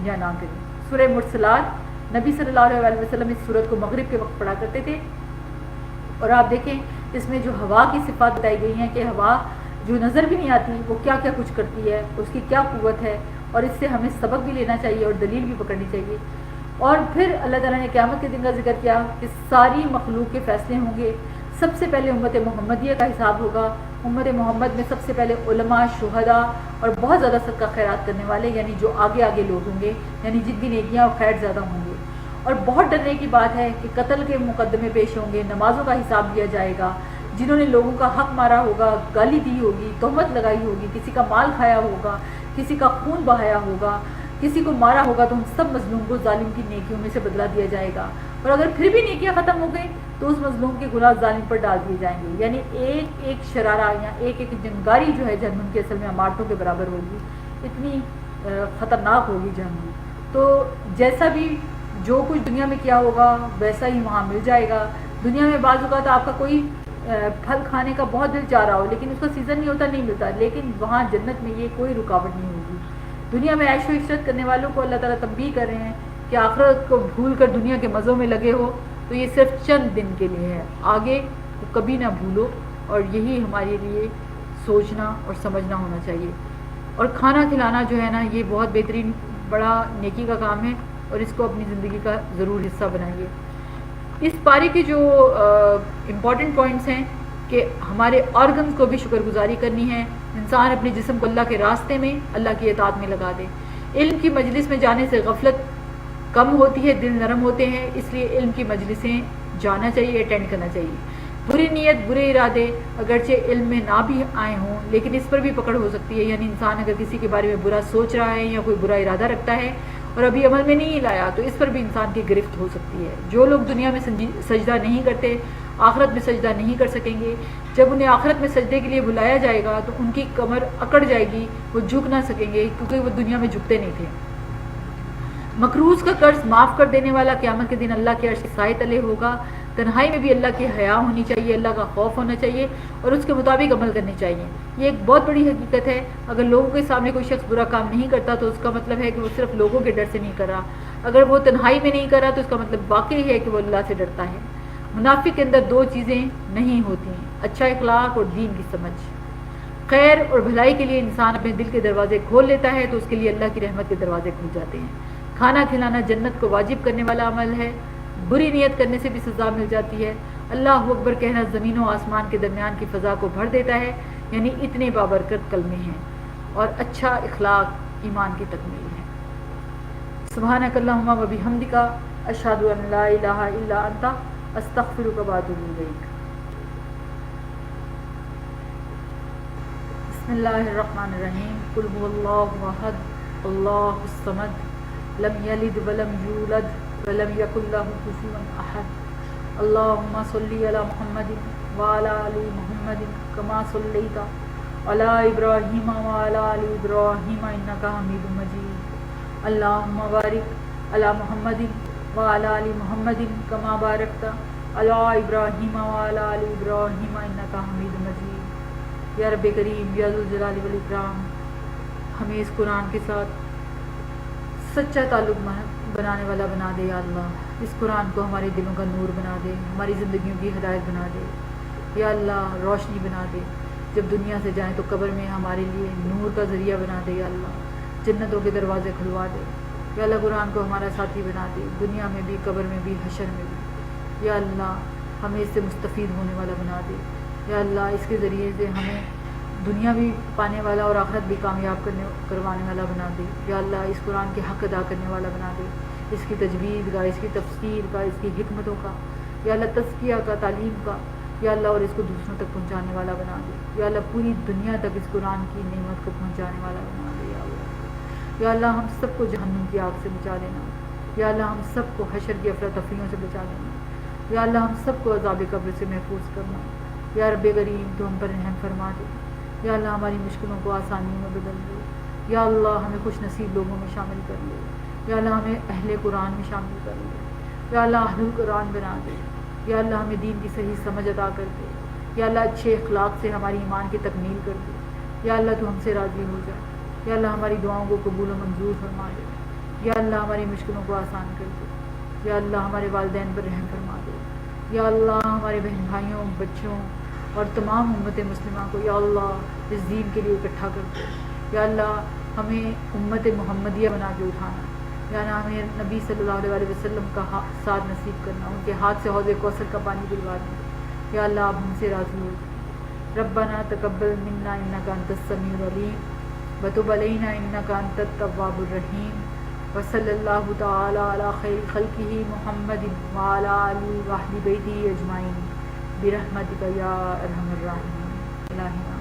یا نہ کریں۔ سورہ مرسلات، نبی صلی اللہ علیہ وسلم اس سورت کو مغرب کے وقت پڑھا کرتے تھے، اور آپ دیکھیں اس میں جو ہوا کی صفات بتائی گئی ہیں کہ ہوا جو نظر بھی نہیں آتی وہ کیا کیا کچھ کرتی ہے، اس کی کیا قوت ہے، اور اس سے ہمیں سبق بھی لینا چاہیے اور دلیل بھی پکڑنی چاہیے۔ اور پھر اللہ تعالیٰ نے قیامت کے دن کا ذکر کیا کہ ساری مخلوق کے فیصلے ہوں گے، سب سے پہلے امت محمدیہ کا حساب ہوگا۔ امت محمد میں سب سے پہلے علماء، شہداء اور بہت زیادہ صدقہ خیرات کرنے والے، یعنی جو آگے آگے لوگ ہوں گے، یعنی جن کی نیکیاں اور خیر زیادہ ہوں گے۔ اور بہت ڈرنے کی بات ہے کہ قتل کے مقدمے پیش ہوں گے، نمازوں کا حساب لیا جائے گا، جنہوں نے لوگوں کا حق مارا ہوگا، گالی دی ہوگی، تہمت لگائی ہوگی، کسی کا مال کھایا ہوگا، کسی کا خون بہایا ہوگا، کسی کو مارا ہوگا، تو ان سب مظلوم کو ظالم کی نیکیوں میں سے بدلہ دیا جائے گا۔ اور اگر پھر بھی نیکیاں ختم ہو گئی تو اس مظلوم کے گناہ ظالم پر ڈال دیے جائیں گے، یعنی ایک ایک شرارہ یا ایک ایک جنگاری جو ہے جہنم کی اصل میں عمارتوں کے برابر ہوگی، اتنی خطرناک ہوگی جہنم۔ تو جیسا بھی جو کچھ دنیا میں کیا ہوگا ویسا ہی وہاں مل جائے گا۔ دنیا میں بعض اوقات آپ کا کوئی پھل کھانے کا بہت دل چاہ رہا ہو لیکن اس کا سیزن نہیں ہوتا، نہیں ملتا، لیکن وہاں جنت میں یہ کوئی رکاوٹ نہیں ہوگی۔ دنیا میں عیش و عشرت کرنے والوں کو اللہ تعالیٰ تنبیہ کر رہے ہیں کہ آخرت کو بھول کر دنیا کے مزوں میں لگے ہو تو یہ صرف چند دن کے لیے ہے، آگے کبھی نہ بھولو۔ اور یہی ہمارے لیے سوچنا اور سمجھنا ہونا چاہیے۔ اور کھانا کھلانا جو ہے نا، یہ بہت بہترین بڑا نیکی کا کام ہے، اور اس کو اپنی زندگی کا ضرور حصہ بنائیے۔ اس پارے کے جو امپورٹنٹ پوائنٹس ہیں کہ ہمارے آرگنز کو بھی شکر گزاری کرنی ہے، انسان اپنے جسم کو اللہ کے راستے میں، اللہ کی اطاعت میں لگا دے۔ علم کی مجلس میں جانے سے غفلت کم ہوتی ہے، دل نرم ہوتے ہیں، اس لیے علم کی مجلسیں جانا چاہیے، اٹینڈ کرنا چاہیے۔ بری نیت، برے ارادے اگرچہ علم میں نہ بھی آئے ہوں لیکن اس پر بھی پکڑ ہو سکتی ہے، یعنی انسان اگر کسی کے بارے میں برا سوچ رہا ہے یا کوئی برا ارادہ رکھتا ہے اور ابھی عمل میں نہیں لایا تو اس پر بھی انسان کی گرفت ہو سکتی ہے۔ جو لوگ دنیا میں سجدہ نہیں کرتے آخرت میں سجدہ نہیں کر سکیں گے۔ جب انہیں آخرت میں سجدے کے لیے بلایا جائے گا تو ان کی کمر اکڑ جائے گی، وہ جھک نہ سکیں گے کیونکہ وہ دنیا میں جھکتے نہیں تھے۔ مقروض کا قرض معاف کر دینے والا قیامت کے دن اللہ کے عرش کے سائے تلے ہوگا۔ تنہائی میں بھی اللہ کی حیا ہونی چاہیے، اللہ کا خوف ہونا چاہیے اور اس کے مطابق عمل کرنے چاہیے۔ یہ ایک بہت بڑی حقیقت ہے۔ اگر لوگوں کے سامنے کوئی شخص برا کام نہیں کرتا تو اس کا مطلب ہے کہ وہ صرف لوگوں کے ڈر سے نہیں کر رہا، اگر وہ تنہائی میں نہیں کر رہا تو اس کا مطلب واقعی ہے کہ وہ اللہ سے ڈرتا ہے۔ منافق کے اندر دو چیزیں نہیں ہوتی ہیں، اچھا اخلاق اور دین کی سمجھ۔ خیر اور بھلائی کے لیے انسان اپنے دل کے دروازے کھول لیتا ہے تو اس کے لیے اللہ کی رحمت کے دروازے کھل جاتے ہیں۔ کھانا کھلانا جنت کو واجب کرنے والا عمل ہے، بری نیت کرنے سے بھی سزا مل جاتی ہے۔ اللہ اکبر کہنا زمین و آسمان کے درمیان کی فضا کو بھر دیتا ہے، یعنی اتنے بابرکت کلمے ہیں، اور اچھا اخلاق ایمان کی تکمیل ہے۔ سبحانک اللہم و بحمدک، اشہد ان لا الہ الا انت، استغفرک و اتوب الیک۔ بسم اللہ الرحمن الرحیم۔ قل هو اللہ احد اللہ الصمد لم یلد ولم یولد ولم یکن لہ کفوا احد۔ اللہم صلی علی محمد وعلی آل محمد کما صلیت علی ابراہیم وعلی آل ابراہیم انک حمید مجید۔ اللہم بارک علی محمد وعلی آل محمد کما بارکت علی ابراہیم وعلی آل ابراہیم انک حمید مجید۔ یا رب کریم، یا ذوالجلال والاکرام، ہمیں اس قرآن کے ساتھ سچا تعلق بنانے والا بنا دے۔ یا اللہ، اس قرآن کو ہمارے دلوں کا نور بنا دے، ہماری زندگیوں کی ہدایت بنا دے۔ یا اللہ، روشنی بنا دے، جب دنیا سے جائیں تو قبر میں ہمارے لیے نور کا ذریعہ بنا دے۔ یا اللہ، جنتوں کے دروازے کھلوا دے۔ یا اللہ، قرآن کو ہمارا ساتھی بنا دے، دنیا میں بھی، قبر میں بھی، حشر میں بھی۔ یا اللہ، ہمیں اس سے مستفید ہونے والا بنا دے۔ یا اللہ، اس کے ذریعے سے ہمیں دنیا بھی پانے والا اور آخرت بھی کامیاب کروانے والا بنا دے۔ یا اللہ، اس قرآن کے حق ادا کرنے والا بنا دے، اس کی تجوید کا، اس کی تفسیر کا، اس کی حکمتوں کا، یا اللہ تزکیہ کا، تعلیم کا، یا اللہ، اور اس کو دوسروں تک پہنچانے والا بنا دے۔ یا اللہ، پوری دنیا تک اس قرآن کی نعمت کو پہنچانے والا بنا دے۔ یا اللہ، یا اللہ، ہم سب کو جہنم کی آگ سے بچا لینا۔ یا اللہ، ہم سب کو حشر کی افراتفریوں سے بچا لینا۔ یا اللہ، ہم سب کو عذاب قبر سے محفوظ کرنا۔ یا رب کریم، تو ہم پر رحم فرما دے۔ یا اللہ، ہماری مشکلوں کو آسانیوں میں بدل دے۔ یا اللہ، ہمیں خوش نصیب لوگوں میں شامل کر لے۔ یا اللہ، ہمیں اہل قرآن میں شامل کر لے۔ یا اللہ، اہل قرآن بنا دے۔ یا اللہ ہمیں دین کی صحیح سمجھ عطا کر دے. یا اللہ اچھے اخلاق سے ہماری ایمان کی تکمیل کر دے. یا اللہ تو ہم سے راضی ہو جا. یا اللہ ہماری دعاؤں کو قبول و منظور فرما دے. یا اللہ ہماری مشکلوں کو آسان کر دے. یا اللہ ہمارے والدین پر رحم فرما دے. یا اللہ ہمارے بہن بھائیوں، بچوں اور تمام امت مسلمہ کو یا اللہ اس دین کے لیے اکٹھا کر دے. یا اللہ ہمیں امت محمدیہ بنا کے اٹھانا. یا اللہ ہمیں نبی صلی اللہ علیہ وسلم کا ساتھ نصیب کرنا، ان کے ہاتھ سے حوض کوثر کا پانی پلوا دیں. یا اللہ آپ ہم سے راضی ہو. ربنا تقبل منا انک انت السمیع العلیم وتب علینا انک انت التواب الرحیم وصلی اللہ تعالی علی خیر خلقہ محمد وعلی آلہ واہل بیتہ اجمعین برحمتک یا ارحم الراحمین. الہی